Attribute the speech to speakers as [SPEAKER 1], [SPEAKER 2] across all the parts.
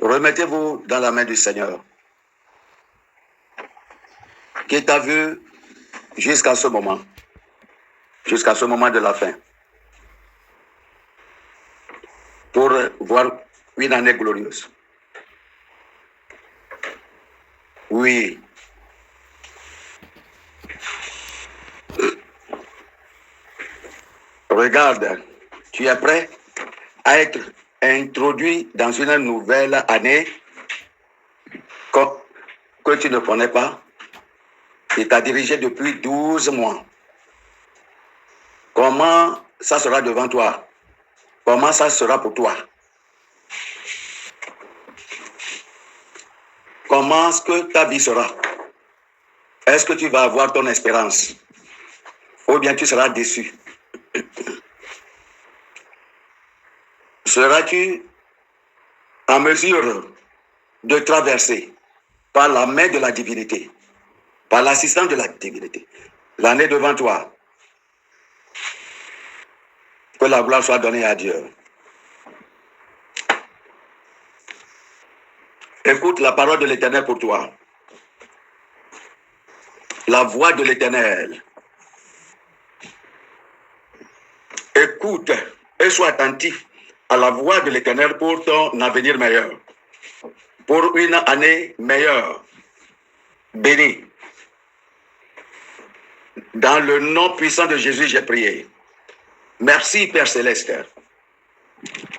[SPEAKER 1] Remettez-vous dans la main du Seigneur, qui t'a vu jusqu'à ce moment de la fin, pour voir une année glorieuse. Oui. Regarde, tu es prêt à être introduit dans une nouvelle année que tu ne connais pas. Il t'a dirigé depuis 12 mois. Comment ça sera devant toi? Comment ça sera pour toi? Comment est-ce que ta vie sera? Est-ce que tu vas avoir ton espérance? Ou bien tu seras déçu? Seras-tu en mesure de traverser par la main de la divinité, par l'assistance de la divinité, l'année devant toi? Que la gloire soit donnée à Dieu. Écoute la parole de l'Éternel pour toi. La voix de l'Éternel. Écoute et sois attentif à la voix de l'Éternel pour ton avenir meilleur. Pour une année meilleure. Béni. Dans le nom puissant de Jésus, j'ai prié. Merci, Père Céleste.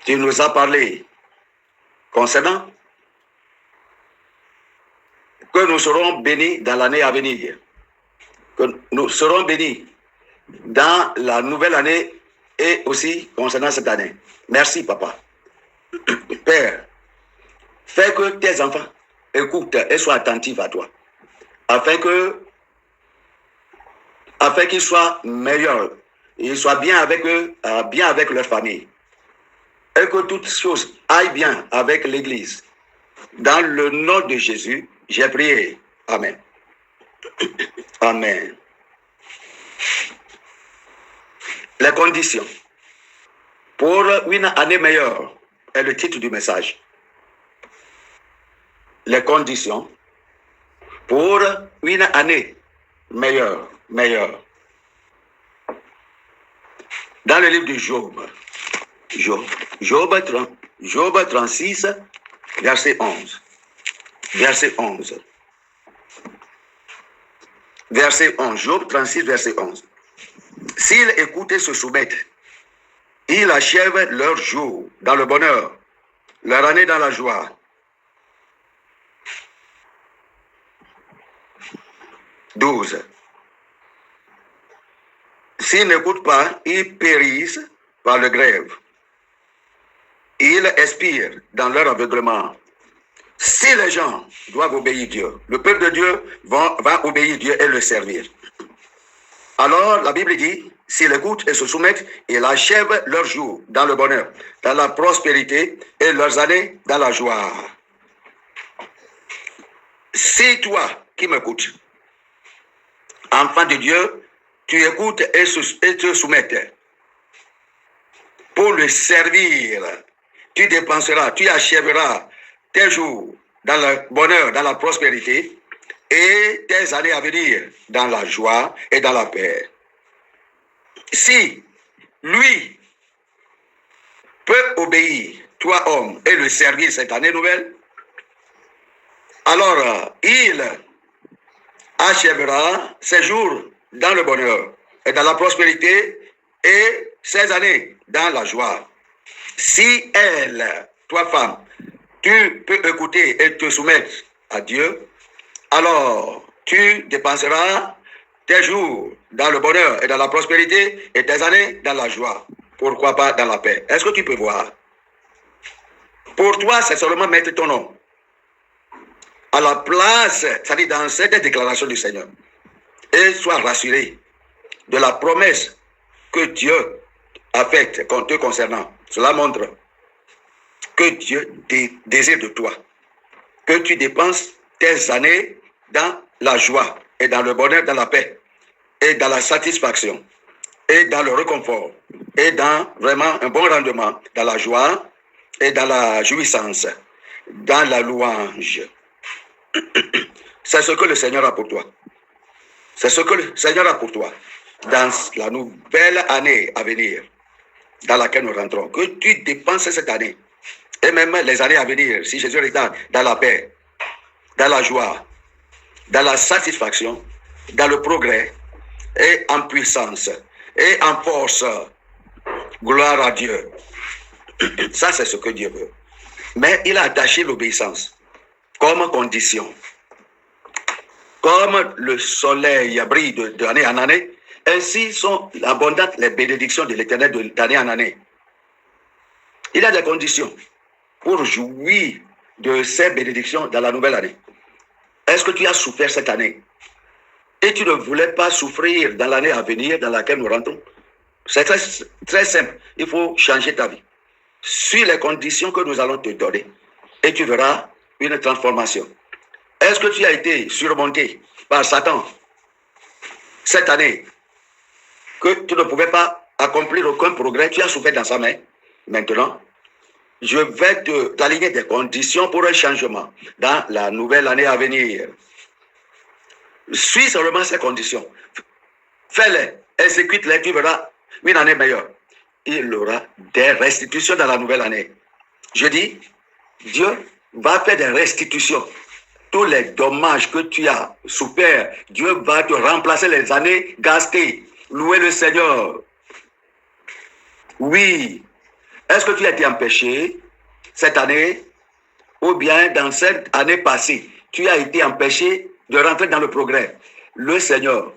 [SPEAKER 1] Tu nous as parlé concernant que nous serons bénis dans l'année à venir. Que nous serons bénis dans la nouvelle année et aussi concernant cette année. Merci, Papa. Père, fais que tes enfants écoutent et soient attentifs à toi, afin qu'ils soient meilleurs, ils soient bien avec eux, bien avec leur famille, et que toutes choses aillent bien avec l'Église. Dans le nom de Jésus, j'ai prié. Amen. Amen. Les conditions pour une année meilleure est le titre du message. Les conditions pour une année meilleure. Dans le livre de Job 36, verset 11. Verset 11. Job 36, verset 11. S'ils écoutent et se soumettent, ils achèvent leur jour dans le bonheur, leur année dans la joie. 12. S'ils n'écoutent pas, ils périssent par le grève. Ils expirent dans leur aveuglement. Si les gens doivent obéir Dieu, le peuple de Dieu va obéir Dieu et le servir. Alors, la Bible dit, s'ils écoutent et se soumettent, ils achèvent leurs jours dans le bonheur, dans la prospérité et leurs années dans la joie. Si toi qui m'écoutes, enfant de Dieu, tu écoutes et te soumettes pour le servir, tu dépenseras, tu achèveras tes jours dans le bonheur, dans la prospérité et tes années à venir dans la joie et dans la paix. Si lui peut obéir, toi homme, et le servir cette année nouvelle, alors il achèvera ses jours dans le bonheur et dans la prospérité et ses années dans la joie. Si elle, toi femme, tu peux écouter et te soumettre à Dieu, alors tu dépenseras tes jours dans le bonheur et dans la prospérité et tes années dans la joie. Pourquoi pas dans la paix? Est-ce que tu peux voir? Pour toi, c'est seulement mettre ton nom à la place, c'est-à-dire dans cette déclaration du Seigneur, et sois rassuré de la promesse que Dieu a faite te concernant. Cela montre que Dieu désire de toi que tu dépenses tes années dans la joie et dans le bonheur, dans la paix et dans la satisfaction et dans le réconfort et dans vraiment un bon rendement, dans la joie et dans la jouissance dans la louange. C'est ce que le Seigneur a pour toi. C'est ce que le Seigneur a pour toi dans la nouvelle année à venir dans laquelle nous rentrons. Que tu dépenses cette année et même les années à venir, si Jésus est dans la paix, dans la joie, dans la satisfaction, dans le progrès et en puissance et en force. Gloire à Dieu. Ça, c'est ce que Dieu veut. Mais il a attaché l'obéissance comme condition. Comme le soleil brille d'année en année, ainsi sont abondantes les bénédictions de l'Éternel d'année en année. Il y a des conditions pour jouir de ces bénédictions dans la nouvelle année. Est-ce que tu as souffert cette année et tu ne voulais pas souffrir dans l'année à venir dans laquelle nous rentrons? C'est très, très simple. Il faut changer ta vie. Suis les conditions que nous allons te donner et tu verras une transformation. Est-ce que tu as été surmonté par Satan cette année, que tu ne pouvais pas accomplir aucun progrès, tu as souffert dans sa main? Maintenant, je vais t'aligner des conditions pour un changement dans la nouvelle année à venir. Suis seulement ces conditions. Fais-les, exécute-les, tu verras une année meilleure. Il y aura des restitutions dans la nouvelle année. Je dis, Dieu va faire des restitutions. Tous les dommages que tu as souffert, Dieu va te remplacer les années gastées. Louez le Seigneur. Oui. Est-ce que tu as été empêché cette année ou bien dans cette année passée, tu as été empêché de rentrer dans le progrès? Le Seigneur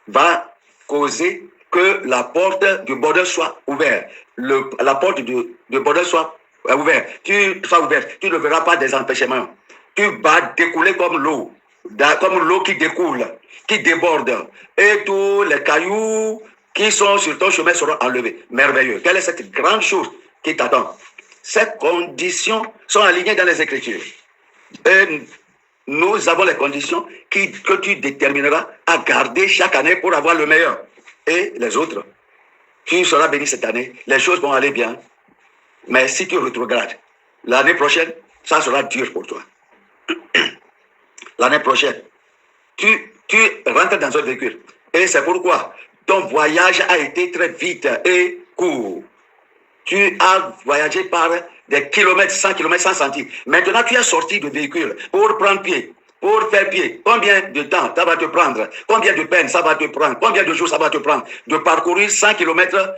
[SPEAKER 1] va causer que la porte du bonheur soit ouverte. La porte du bonheur soit ouverte. Tu sois ouverte. Tu ne verras pas des empêchements. Tu vas découler comme l'eau qui découle, qui déborde. Et tous les cailloux qui sont sur ton chemin seront enlevés. Merveilleux. Quelle est cette grande chose qui t'attend? Ces conditions sont alignées dans les Écritures. Et nous avons les conditions que tu détermineras à garder chaque année pour avoir le meilleur. Et les autres, tu seras béni cette année. Les choses vont aller bien. Mais si tu rétrogrades, l'année prochaine, ça sera dur pour toi. L'année prochaine, tu rentres dans un véhicule. Et c'est pourquoi ton voyage a été très vite et court. Tu as voyagé par des kilomètres, 100 kilomètres, 100 centimes. Maintenant, tu es sorti du véhicule pour prendre pied, pour faire pied. Combien de temps ça va te prendre? Combien de peine ça va te prendre? Combien de jours ça va te prendre de parcourir 100 kilomètres?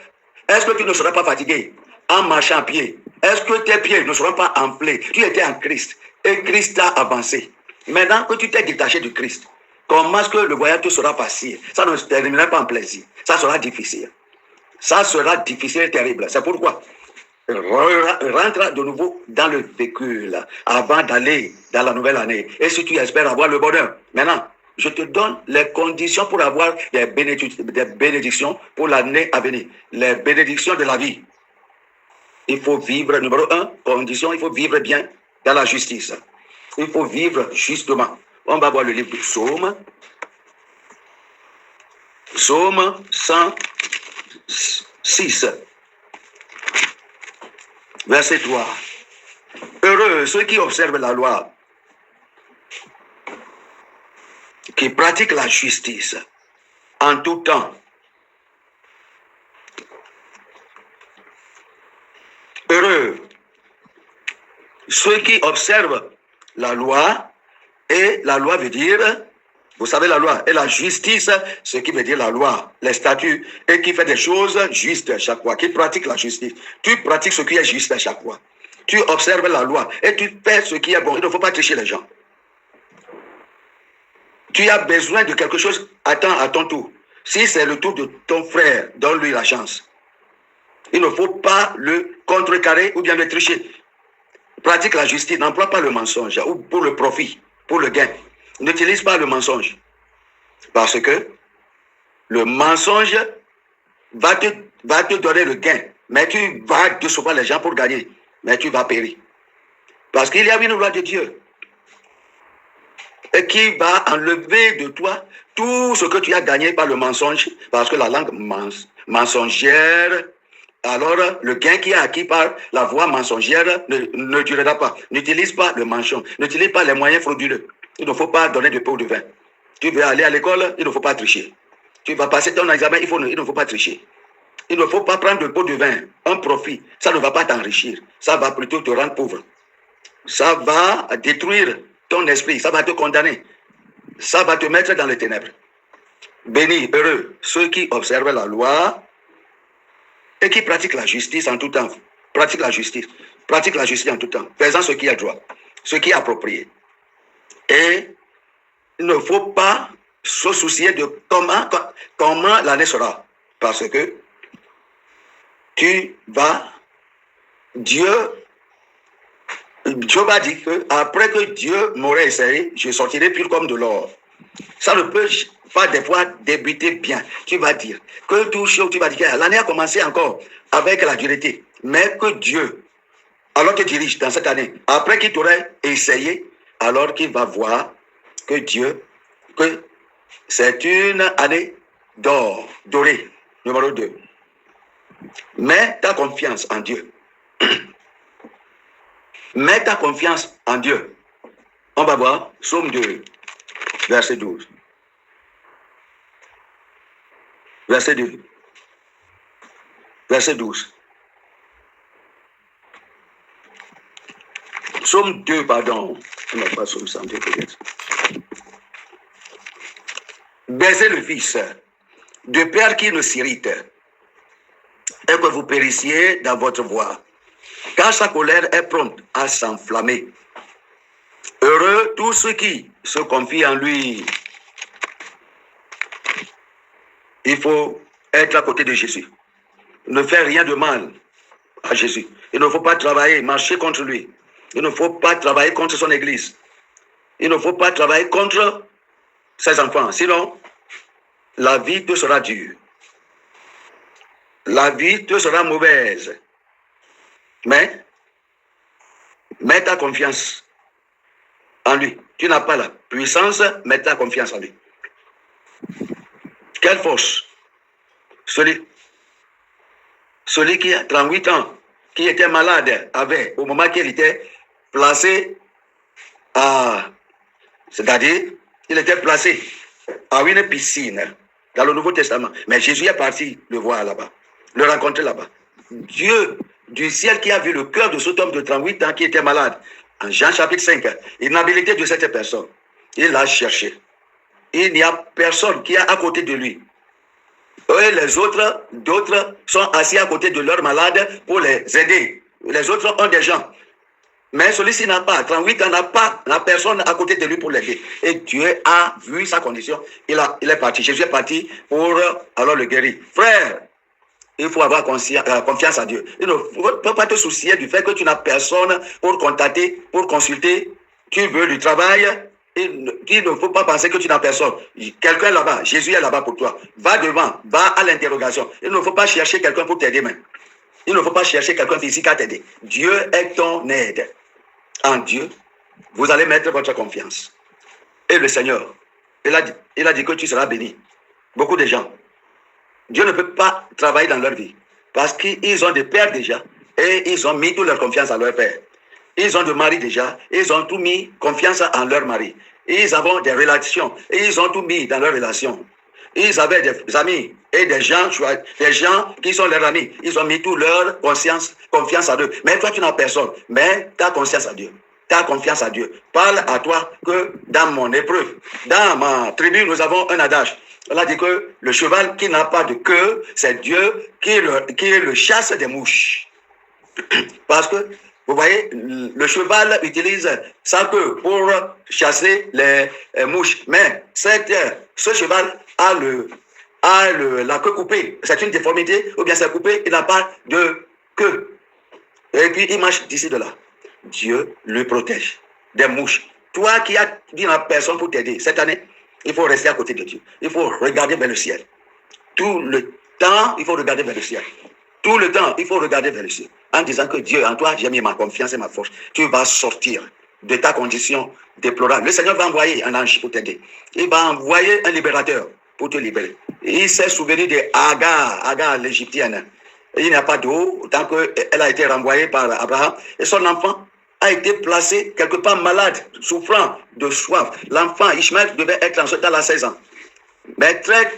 [SPEAKER 1] Est-ce que tu ne seras pas fatigué en marchant à pied? Est-ce que tes pieds ne seront pas enflés? Tu étais en Christ et Christ t'a avancé. Maintenant que tu t'es détaché de Christ, comment est-ce que le voyage te sera facile? Ça ne se terminera pas en plaisir. Ça sera difficile. Ça sera difficile et terrible. C'est pourquoi rentre de nouveau dans le véhicule avant d'aller dans la nouvelle année. Et si tu espères avoir le bonheur, maintenant, je te donne les conditions pour avoir des bénédictions pour l'année à venir. Les bénédictions de la vie. Il faut vivre, numéro 1, condition, il faut vivre bien dans la justice. Il faut vivre justement. On va voir le livre de Psaume. Psaume 106. Verset 3. Heureux ceux qui observent la loi, qui pratiquent la justice en tout temps. Heureux ceux qui observent la loi, et la loi veut dire, vous savez la loi, et la justice, ce qui veut dire la loi, les statuts, et qui fait des choses justes à chaque fois, qui pratique la justice. Tu pratiques ce qui est juste à chaque fois. Tu observes la loi et tu fais ce qui est bon. Il ne faut pas tricher les gens. Tu as besoin de quelque chose, attends à ton tour. Si c'est le tour de ton frère, donne-lui la chance. Il ne faut pas le contrecarrer ou bien le tricher. Pratique la justice, n'emploie pas le mensonge ou pour le profit, pour le gain. N'utilise pas le mensonge. Parce que le mensonge va te donner le gain. Mais tu vas décevoir les gens pour gagner. Mais tu vas périr. Parce qu'il y a une loi de Dieu. Et qui va enlever de toi tout ce que tu as gagné par le mensonge. Parce que la langue mensongère alors le gain qui est acquis par la voie mensongère ne durera pas. N'utilise pas le mensonge, n'utilise pas les moyens frauduleux. Il ne faut pas donner de pot de vin. Tu veux aller à l'école, il ne faut pas tricher. Tu vas passer ton examen, il ne faut pas tricher. Il ne faut pas prendre de pot de vin, un profit. Ça ne va pas t'enrichir. Ça va plutôt te rendre pauvre. Ça va détruire ton esprit. Ça va te condamner. Ça va te mettre dans les ténèbres. Bénis, heureux, ceux qui observent la loi et qui pratiquent la justice en tout temps. Pratique la justice. Pratique la justice en tout temps. Faisant ce qui est droit, ce qui est approprié. Et il ne faut pas se soucier de comment l'année sera. Parce que Dieu va dire que après que Dieu m'aurait essayé, je sortirai pur comme de l'or. Ça ne peut pas des fois débuter bien. Tu vas dire que tout chaud, tu vas dire que l'année a commencé encore avec la dureté. Mais que Dieu, alors te dirige dans cette année, après qu'il t'aurait essayé, alors qu'il va voir que que c'est une année d'or, dorée. Numéro 2. Mets ta confiance en Dieu. Mets ta confiance en Dieu. On va voir Psaume 2, verset 12. Verset 2. Verset 12. Psaume 2, pardon. Non, pas Psaume 102 peut-être. Baisez le fils, de peur qu'il ne s'irrite, et que vous périssiez dans votre voie, car sa colère est prompte à s'enflammer. Heureux tous ceux qui se confient en lui. Il faut être à côté de Jésus. Ne faire rien de mal à Jésus. Il ne faut pas travailler, marcher contre lui. Il ne faut pas travailler contre son église. Il ne faut pas travailler contre ses enfants. Sinon, la vie te sera dure. La vie te sera mauvaise. Mais, mets ta confiance en lui. Tu n'as pas la puissance, mets ta confiance en lui. Quelle force? Celui qui a 38 ans, qui était malade, avait, au moment qu'il était placé c'est-à-dire, il était placé à une piscine dans le Nouveau Testament. Mais Jésus est parti le voir là-bas, le rencontrer là-bas. Dieu du ciel qui a vu le cœur de cet homme de 38 ans qui était malade, en Jean chapitre 5, l'inhabilité de cette personne, il l'a cherché. Il n'y a personne qui est à côté de lui. Et les autres, d'autres sont assis à côté de leurs malades pour les aider. Les autres ont des gens. Mais celui-ci n'a pas, 38 ans, n'a pas la personne à côté de lui pour l'aider. Et Dieu a vu sa condition. Il est parti. Jésus est parti pour alors le guérir. Frère, il faut avoir confiance en Dieu. Il ne faut pas te soucier du fait que tu n'as personne pour contacter, pour consulter. Tu veux du travail. Il ne faut pas penser que tu n'as personne. Quelqu'un est là-bas. Jésus est là-bas pour toi. Va devant. Va à l'interrogation. Il ne faut pas chercher quelqu'un pour t'aider même. Il ne faut pas chercher quelqu'un physique à t'aider. Dieu est ton aide. En Dieu, vous allez mettre votre confiance. Et le Seigneur, il a dit que tu seras béni. Beaucoup de gens, Dieu ne peut pas travailler dans leur vie parce qu'ils ont des pères déjà et ils ont mis toute leur confiance à leur père. Ils ont des maris déjà et ils ont tout mis confiance en leur mari. Ils ont des relations et ils ont tout mis dans leurs relations. Ils avaient des amis et des gens qui sont leurs amis. Ils ont mis toute leur confiance à Dieu. Mais toi, tu n'as personne. Mais ta conscience à Dieu. Ta confiance à Dieu. Parle à toi que dans mon épreuve, dans ma tribu, nous avons un adage. On a dit que le cheval qui n'a pas de queue, c'est Dieu qui le chasse des mouches. Parce que, vous voyez, le cheval utilise sa queue pour chasser les mouches. Mais ce cheval a la queue coupée. C'est une déformité, ou bien c'est coupé, il n'a pas de queue. Et puis il marche d'ici de là. Dieu le protège des mouches. Toi qui as dit à personne pour t'aider, cette année, il faut rester à côté de Dieu. Il faut regarder vers le ciel. Tout le temps, il faut regarder vers le ciel. Tout le temps, il faut regarder vers le ciel. En disant que Dieu, en toi, j'ai mis ma confiance et ma force. Tu vas sortir de ta condition déplorable. Le Seigneur va envoyer un ange pour t'aider. Il va envoyer un libérateur pour te libérer. Il s'est souvenu de Agar l'Égyptienne. il n'y a pas d'eau, tant qu'elle a été renvoyée par Abraham, et son enfant a été placé quelque part malade, souffrant de soif. L'enfant Ishmaël devait être en ce temps-là 16 ans. Mais très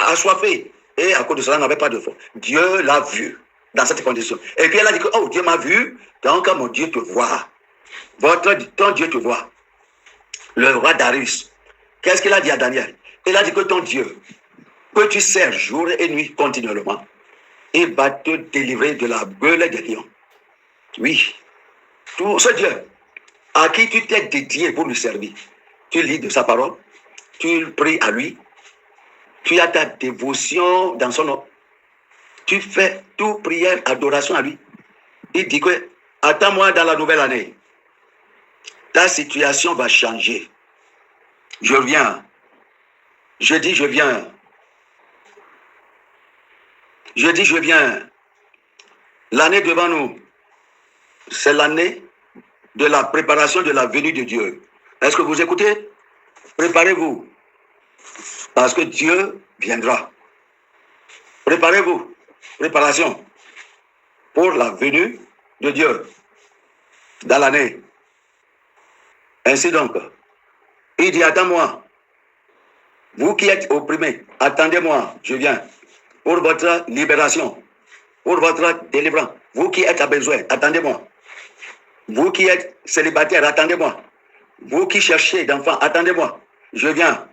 [SPEAKER 1] assoiffé. Et à cause de cela, il n'avait pas de fond. Dieu l'a vu dans cette condition. Et puis elle a dit que, oh, Dieu m'a vu, donc mon Dieu te voit. Ton Dieu te voit. Le roi Darius, qu'est-ce qu'il a dit à Daniel? Il a dit que ton Dieu, que tu sers jour et nuit continuellement, il va te délivrer de la gueule des lions. Oui, tout ce Dieu à qui tu t'es dédié pour lui servir, tu lis de sa parole, tu pries à lui, tu as ta dévotion dans son nom, tu fais toute prière, adoration à lui. Il dit que, attends-moi dans la nouvelle année, ta situation va changer. Je viens. Je dis, je viens. Je dis, je viens. L'année devant nous, c'est l'année de la préparation de la venue de Dieu. Est-ce que vous écoutez? Préparez-vous. Parce que Dieu viendra. Préparez-vous. Préparation pour la venue de Dieu dans l'année. Ainsi donc, il dit, attends-moi. Vous qui êtes opprimés, attendez-moi, je viens. Pour votre libération, pour votre délivrance. Vous qui êtes à besoin, attendez-moi. Vous qui êtes célibataire, attendez-moi. Vous qui cherchez d'enfants, attendez-moi. Je viens.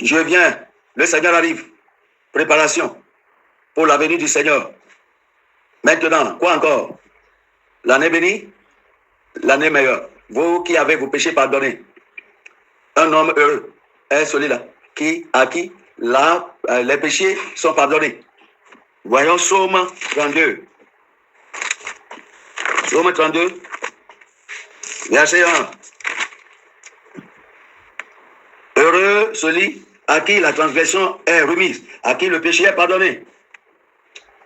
[SPEAKER 1] Je viens. Le Seigneur arrive. Préparation pour la venue du Seigneur. Maintenant, quoi encore? L'année bénie, l'année meilleure. Vous qui avez vos péchés pardonnés. Un homme heureux est celui-là à qui les péchés sont pardonnés. Voyons Psaume 32. Psaume 32, verset 1. Heureux celui à qui la transgression est remise, à qui le péché est pardonné.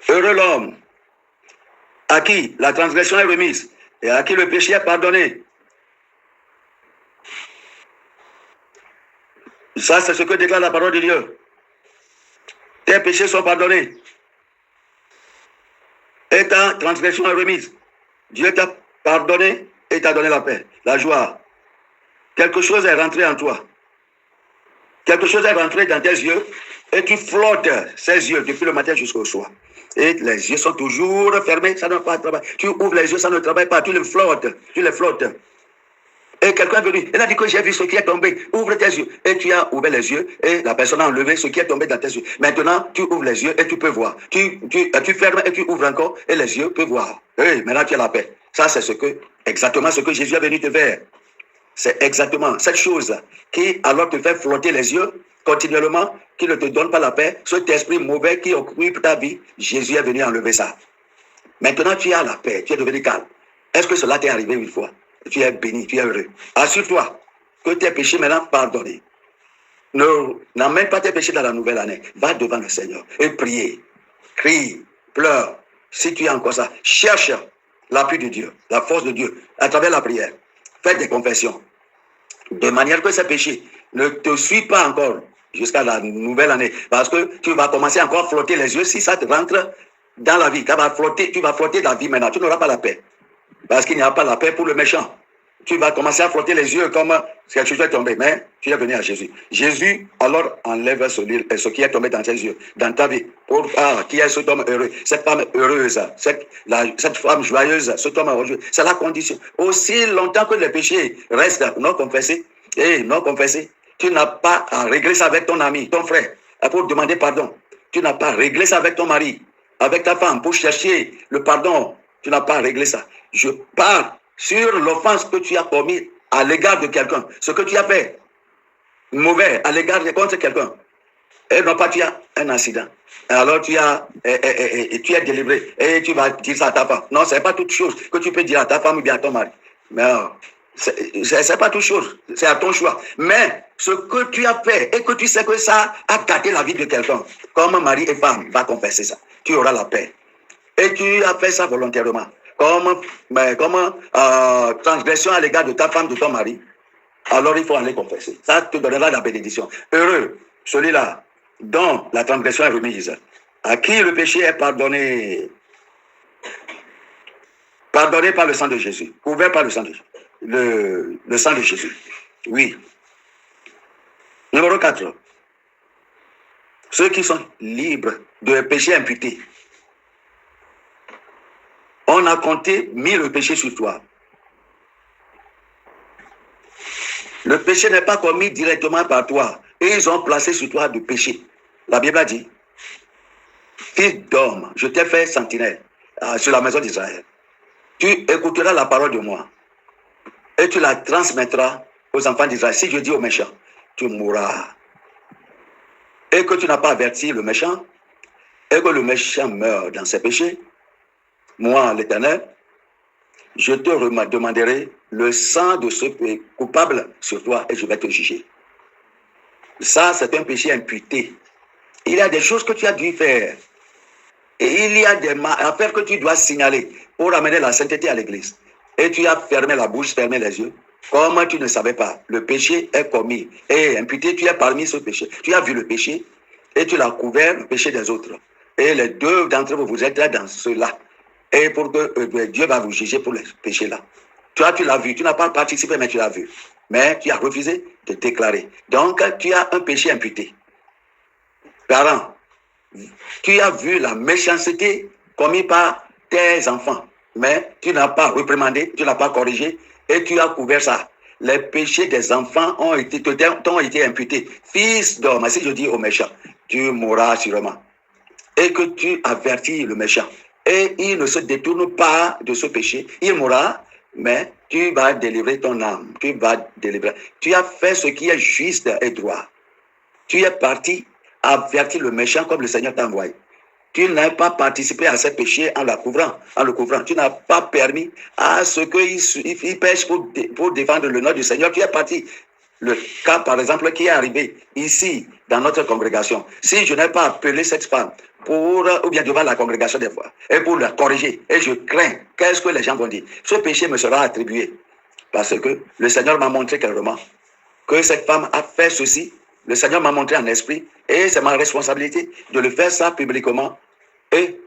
[SPEAKER 1] Heureux l'homme à qui la transgression est remise et à qui le péché est pardonné. Ça, c'est ce que déclare la parole de Dieu. Tes péchés sont pardonnés. Et ta transgression est remise. Dieu t'a pardonné et t'a donné la paix, la joie. Quelque chose est rentré en toi. Quelque chose est rentré dans tes yeux et tu flottes ces yeux depuis le matin jusqu'au soir. Et les yeux sont toujours fermés, ça ne va pas travailler. Tu ouvres les yeux, ça ne travaille pas, tu les flottes, Et quelqu'un est venu, il a dit que j'ai vu ce qui est tombé. Ouvre tes yeux. Et tu as ouvert les yeux et la personne a enlevé ce qui est tombé dans tes yeux. Maintenant, tu ouvres les yeux et tu peux voir. Tu fermes et tu ouvres encore et les yeux peuvent voir. Et maintenant, tu as la paix. Ça, c'est exactement ce que Jésus est venu te faire. C'est exactement cette chose qui alors te fait flotter les yeux continuellement, qui ne te donne pas la paix. Cet esprit mauvais qui occupe ta vie, Jésus est venu enlever ça. Maintenant, tu as la paix, tu es devenu calme. Est-ce que cela t'est arrivé une fois? Tu es béni, tu es heureux. Assure-toi que tes péchés maintenant pardonnés. N'amène pas tes péchés dans la nouvelle année. Va devant le Seigneur et prie, crie, pleure. Si tu as encore ça, cherche l'appui de Dieu, la force de Dieu, à travers la prière. Fais des confessions. De manière que ces péchés ne te suivent pas encore jusqu'à la nouvelle année. Parce que tu vas commencer encore à flotter les yeux. Si ça te rentre dans la vie, tu vas flotter la vie maintenant. Tu n'auras pas la paix. Parce qu'il n'y a pas la paix pour le méchant. Tu vas commencer à frotter les yeux comme quelque chose est tombé. Mais tu es venu à Jésus. Jésus, alors, enlève ce qui est tombé dans tes yeux, dans ta vie. Qui est cet homme heureux? Cette femme heureuse, cette femme joyeuse, cet homme heureux. C'est la condition. Aussi longtemps que les péchés restent non confessés, tu n'as pas à régler ça avec ton ami, ton frère, pour demander pardon. Tu n'as pas à régler ça avec ton mari, avec ta femme, pour chercher le pardon. Tu n'as pas à régler ça. Je parle sur l'offense que tu as commise à l'égard de quelqu'un. Ce que tu as fait mauvais à l'égard de contre quelqu'un. Et non pas tu as un accident. Alors tu es délivré. Et tu vas dire ça à ta femme. Non, ce n'est pas toute chose que tu peux dire à ta femme ou bien à ton mari. Mais c'est pas toute chose. C'est à ton choix. Mais ce que tu as fait et que tu sais que ça a gâté la vie de quelqu'un, comme mari et femme, va confesser ça. Tu auras la paix. Et tu as fait ça volontairement. Comme transgression à l'égard de ta femme, de ton mari, alors il faut aller confesser. Ça te donnera la bénédiction. Heureux, celui-là, dont la transgression est remise À qui le péché est pardonné? Pardonné par le sang de Jésus. Couvert par le sang de Jésus. Le sang de Jésus. Oui. Numéro 4. Ceux qui sont libres de péché imputé. On a mis le péché sur toi. Le péché n'est pas commis directement par toi. Et ils ont placé sur toi du péché. La Bible a dit, fils d'homme, je t'ai fait sentinelle sur la maison d'Israël. Tu écouteras la parole de moi et tu la transmettras aux enfants d'Israël. Si je dis au méchant, tu mourras. Et que tu n'as pas averti le méchant, et que le méchant meurt dans ses péchés, moi, l'Éternel, je te demanderai le sang de ce coupable sur toi et je vais te juger. Ça, c'est un péché imputé. Il y a des choses que tu as dû faire. Et il y a des affaires que tu dois signaler pour amener la sainteté à l'église. Et tu as fermé la bouche, fermé les yeux. Comme tu ne savais pas, le péché est commis et imputé, tu es parmi ce péché. Tu as vu le péché et tu l'as couvert, le péché des autres. Et les deux d'entre vous, vous êtes là dans cela. Et pour que Dieu va vous juger pour les péchés-là. Toi, tu l'as vu, tu n'as pas participé, mais tu l'as vu. Mais tu as refusé de déclarer. Donc, tu as un péché imputé. Parents, tu as vu la méchanceté commise par tes enfants, mais tu n'as pas réprimandé, tu n'as pas corrigé et tu as couvert ça. Les péchés des enfants t'ont été imputés. Fils d'homme, si je dis au méchant, tu mourras sûrement. Et que tu avertis le méchant. Et il ne se détourne pas de ce péché. Il mourra, mais tu vas délivrer ton âme. Tu vas délivrer. Tu as fait ce qui est juste et droit. Tu es parti avertir le méchant comme le Seigneur t'a envoyé. Tu n'as pas participé à ces péchés en le couvrant. Tu n'as pas permis à ce qu'il pêche pour défendre le nom du Seigneur. Tu es parti. Le cas, par exemple, qui est arrivé ici, dans notre congrégation. Si je n'ai pas appelé cette femme ou bien devant la congrégation des fois, et pour la corriger, et je crains, qu'est-ce que les gens vont dire? Ce péché me sera attribué. Parce que le Seigneur m'a montré clairement que cette femme a fait ceci. Le Seigneur m'a montré en esprit et c'est ma responsabilité de le faire ça publiquement. Et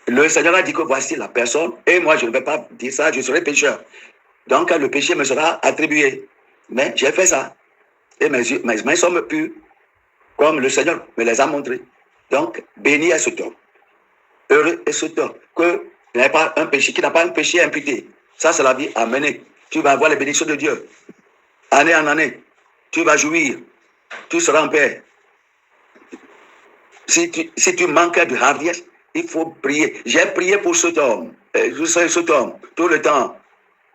[SPEAKER 1] le Seigneur a dit que voici la personne et moi je ne vais pas dire ça, je serai pécheur. Donc le péché me sera attribué. Mais j'ai fait ça. Et mes mains sont pures comme le Seigneur me les a montrées. Donc béni est cet homme. Heureux est cet homme qui n'a pas un péché imputé. Ça c'est la vie à mener. Tu vas avoir les bénédictions de Dieu. Année en année. Tu vas jouir, tu seras en paix. Si tu manques de hardiesse, il faut prier. J'ai prié pour cet homme, tout le temps.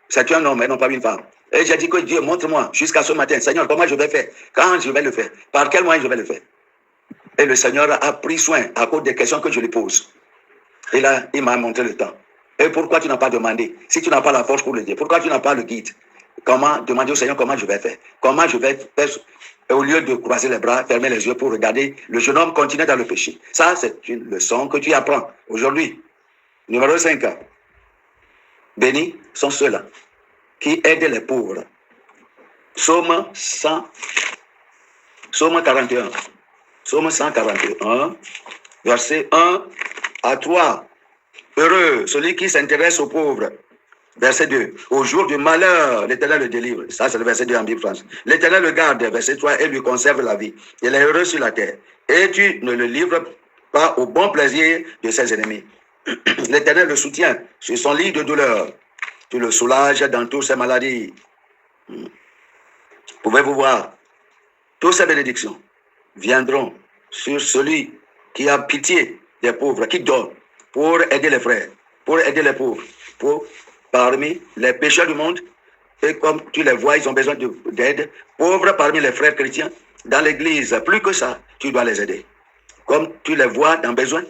[SPEAKER 1] C'est un homme et non pas une femme. Et j'ai dit que Dieu, montre-moi jusqu'à ce matin, Seigneur, comment je vais faire? Quand je vais le faire? Par quel moyen je vais le faire? Et le Seigneur a pris soin à cause des questions que je lui pose. Et là, il m'a montré le temps. Et pourquoi tu n'as pas demandé? Si tu n'as pas la force pour le dire, pourquoi tu n'as pas le guide? Comment demander au Seigneur comment je vais faire? Comment je vais faire? Au lieu de croiser les bras, fermer les yeux pour regarder le jeune homme continuer dans le péché. Ça, c'est une leçon que tu apprends aujourd'hui. Numéro 5. Bénis sont ceux-là qui aident les pauvres. Psaume 41. Psaume 141, verset 1 à 3. Heureux celui qui s'intéresse aux pauvres. Verset 2. Au jour du malheur, l'Éternel le délivre. Ça, c'est le verset 2 en Bible France. L'Éternel le garde, verset 3, et lui conserve la vie. Il est heureux sur la terre. Et tu ne le livres pas au bon plaisir de ses ennemis. L'Éternel le soutient sur son lit de douleur. Tu le soulages dans toutes ses maladies. Pouvez-vous voir? Toutes ces bénédictions viendront sur celui qui a pitié des pauvres, qui donne pour aider les frères, pour aider les pauvres, parmi les pécheurs du monde, et comme tu les vois, ils ont besoin d'aide. Pauvres parmi les frères chrétiens, dans l'église, plus que ça, tu dois les aider. Comme tu les vois dans besoin,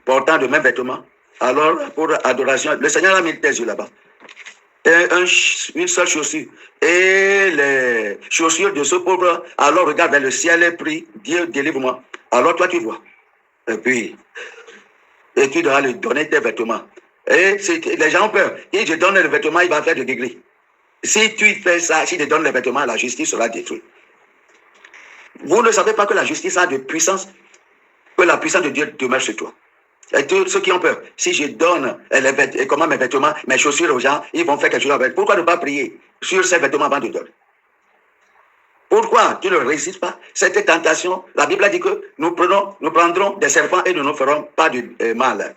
[SPEAKER 1] portant de mêmes vêtements, alors pour adoration, le Seigneur a mis tes yeux là-bas. Et une seule chaussure. Et les chaussures de ce pauvre, alors regarde vers le ciel et prie, Dieu délivre-moi. Alors toi tu vois. Et puis, et tu dois lui donner tes vêtements. Et les gens ont peur. Si je donne les vêtements, il va faire de gris. Si tu fais ça, si tu donnes les vêtements, la justice sera détruite. Vous ne savez pas que la justice a de puissance que la puissance de Dieu demeure sur toi. Et tous ceux qui ont peur, si je donne comment mes vêtements, mes chaussures aux gens, ils vont faire quelque chose avec. Pourquoi ne pas prier sur ces vêtements avant de donner? Pourquoi tu ne résistes pas? Cette tentation, la Bible a dit que nous prendrons des serpents et nous ne ferons pas de mal.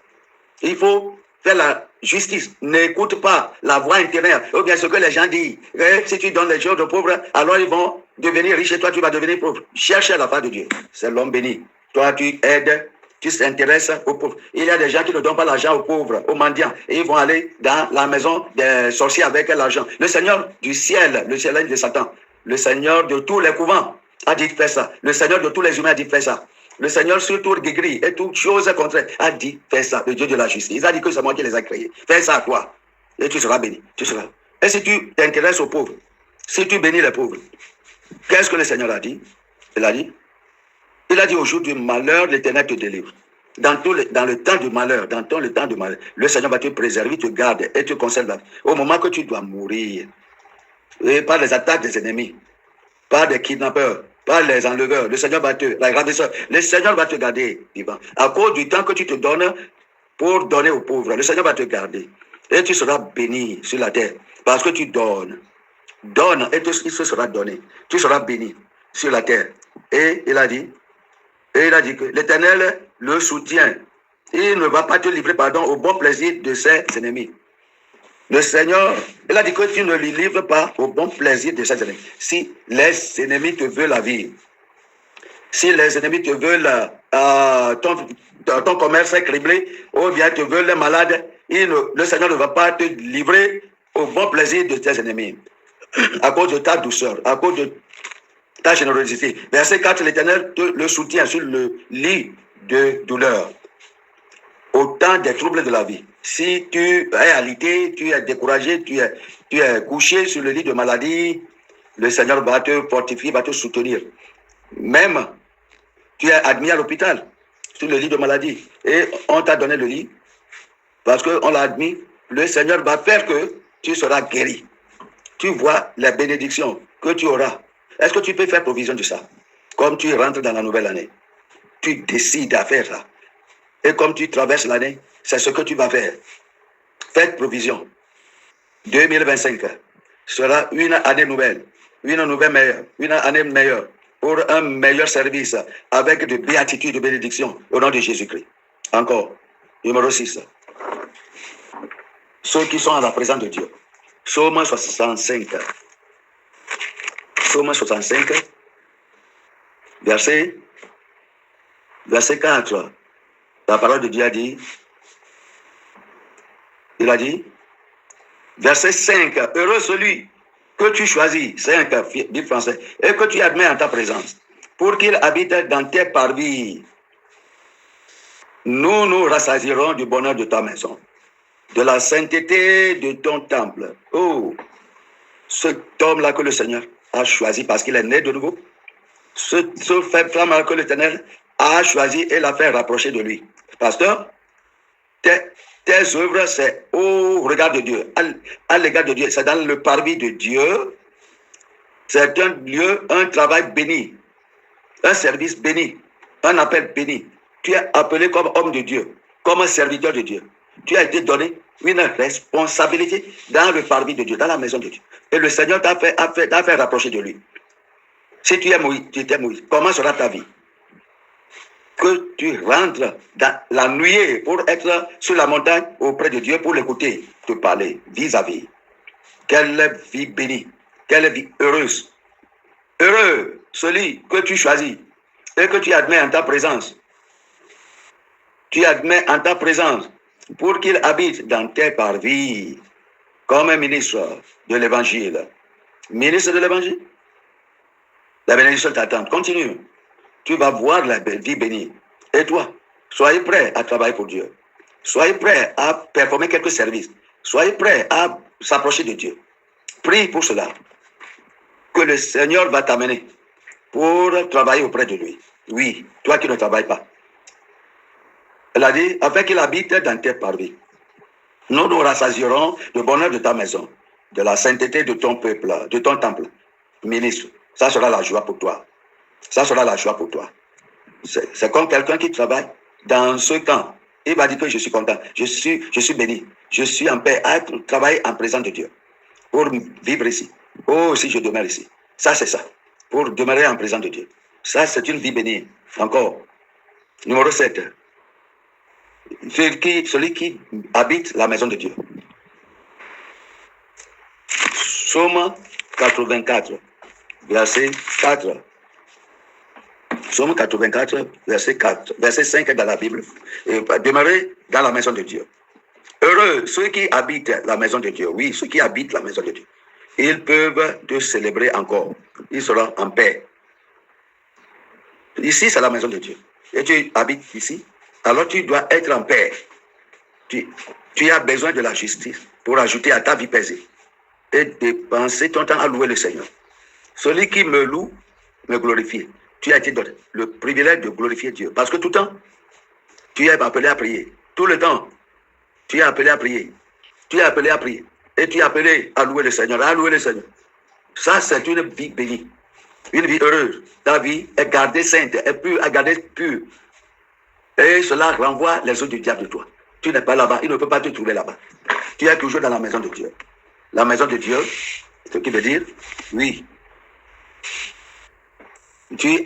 [SPEAKER 1] Il faut faire la justice. N'écoute pas la voix intérieure ou bien ce que les gens disent. Et si tu donnes les choses aux pauvres, alors ils vont devenir riches et toi tu vas devenir pauvre. Cherche la part de Dieu. C'est l'homme béni. Toi tu aides, tu t'intéresses aux pauvres. Il y a des gens qui ne donnent pas l'argent aux pauvres, aux mendiants. Et ils vont aller dans la maison des sorciers avec l'argent. Le Seigneur du ciel, le ciel de Satan, le Seigneur de tous les couvents a dit de faire ça. Le Seigneur de tous les humains a dit de faire ça. Le Seigneur sur tout gris et toutes choses contraires a dit fais ça, le Dieu de la justice. Il a dit que c'est moi qui les ai créés. Fais ça à toi et tu seras béni. Tu seras. Et si tu t'intéresses aux pauvres, si tu bénis les pauvres, qu'est-ce que le Seigneur a dit? Il a dit au jour du malheur, l'Éternel te délivre. Dans le temps du malheur, le temps du malheur, le Seigneur va te préserver, te garder et te conserver. Au moment que tu dois mourir, et par les attaques des ennemis, par des kidnappeurs, par les enleveurs, le Seigneur va te garder vivant. À cause du temps que tu te donnes pour donner aux pauvres, le Seigneur va te garder. Et tu seras béni sur la terre. Parce que tu donnes. Donne et il se sera donné. Tu seras béni sur la terre. Et il a dit que l'Éternel le soutient. Il ne va pas te livrer, au bon plaisir de ses ennemis. Le Seigneur, il a dit que tu ne lui livres pas au bon plaisir de ses ennemis. Si les ennemis te veulent la vie, si les ennemis te veulent ton commerce est criblé, ou bien te veulent malade, le Seigneur ne va pas te livrer au bon plaisir de tes ennemis. À cause de ta douceur, à cause de ta générosité. Verset 4, l'Éternel te le soutient sur le lit de douleur. Au temps des troubles de la vie. Si tu es alité, tu es découragé, tu es couché sur le lit de maladie, le Seigneur va te fortifier, va te soutenir. Même, tu es admis à l'hôpital, sur le lit de maladie, et on t'a donné le lit, parce qu'on l'a admis, le Seigneur va faire que tu seras guéri. Tu vois les bénédictions que tu auras. Est-ce que tu peux faire provision de ça? Comme tu rentres dans la nouvelle année, tu décides à faire ça. Et comme tu traverses l'année, c'est ce que tu vas faire. Faites provision. 2025 sera une année nouvelle, une année meilleure, pour un meilleur service, avec de béatitude, de bénédiction, au nom de Jésus-Christ. Encore, numéro 6. Ceux qui sont à la présence de Dieu. Psaume 65. Psaume 65, verset 4. La parole de Dieu a dit, il a dit, verset 5, heureux celui que tu choisis, 5, Bible français, et que tu admets en ta présence, pour qu'il habite dans tes parvis. Nous nous rassasierons du bonheur de ta maison, de la sainteté de ton temple. Oh, cet homme-là que le Seigneur a choisi parce qu'il est né de nouveau, ce femme-là que l'Éternel a choisi et l'a fait rapprocher de lui. Pasteur, tes œuvres, c'est au regard de Dieu, à l'égard de Dieu, c'est dans le parvis de Dieu. C'est un lieu, un travail béni, un service béni, un appel béni. Tu es appelé comme homme de Dieu, comme un serviteur de Dieu. Tu as été donné une responsabilité dans le parvis de Dieu, dans la maison de Dieu. Et le Seigneur t'a fait rapprocher de lui. Si tu es Moïse, comment sera ta vie? Que tu rentres dans la nuée pour être sur la montagne auprès de Dieu pour l'écouter, te parler vis-à-vis. Quelle vie bénie, quelle vie heureuse. Heureux celui que tu choisis et que tu admets en ta présence. Tu admets en ta présence pour qu'il habite dans tes parvis comme un ministre de l'évangile. Ministre de l'évangile, la bénédiction t'attend. Continue. Tu vas voir la vie bénie. Et toi, soyez prêt à travailler pour Dieu. Soyez prêt à performer quelques services. Soyez prêt à s'approcher de Dieu. Prie pour cela. Que le Seigneur va t'amener pour travailler auprès de lui. Oui, toi qui ne travailles pas. Elle a dit, afin qu'il habite dans tes parvis. Nous nous rassasierons le bonheur de ta maison, de la sainteté de ton peuple, de ton temple. Ministre, ça sera la joie pour toi. Ça sera la joie pour toi. C'est comme quelqu'un qui travaille dans ce camp. Il va dire que je suis content, je suis béni, je suis en paix, à travailler en présence de Dieu pour vivre ici. Oh, si je demeure ici. Ça, c'est ça. Pour demeurer en présence de Dieu. Ça, c'est une vie bénie. Encore. Numéro 7. Celui qui habite la maison de Dieu. Psaume 84, verset 4. Psaume 84, verset 4. Verset 5 dans la Bible. Demeurer dans la maison de Dieu. Heureux ceux qui habitent la maison de Dieu. Oui, ceux qui habitent la maison de Dieu. Ils peuvent te célébrer encore. Ils seront en paix. Ici, c'est la maison de Dieu. Et tu habites ici. Alors tu dois être en paix. Tu as besoin de la justice pour ajouter à ta vie paisible. Et dépenser ton temps à louer le Seigneur. Celui qui me loue, me glorifie. Tu as été donné le privilège de glorifier Dieu. Parce que tout le temps, tu es appelé à prier. Tout le temps, tu es appelé à prier. Tu es appelé à prier. Et tu es appelé à louer le Seigneur, à louer le Seigneur. Ça, c'est une vie bénie. Une vie heureuse. Ta vie est gardée sainte, est pure, est gardée pure. Et cela renvoie les autres du diable de toi. Tu n'es pas là-bas, il ne peut pas te trouver là-bas. Tu es toujours dans la maison de Dieu. La maison de Dieu, ce qui veut dire, oui. Tu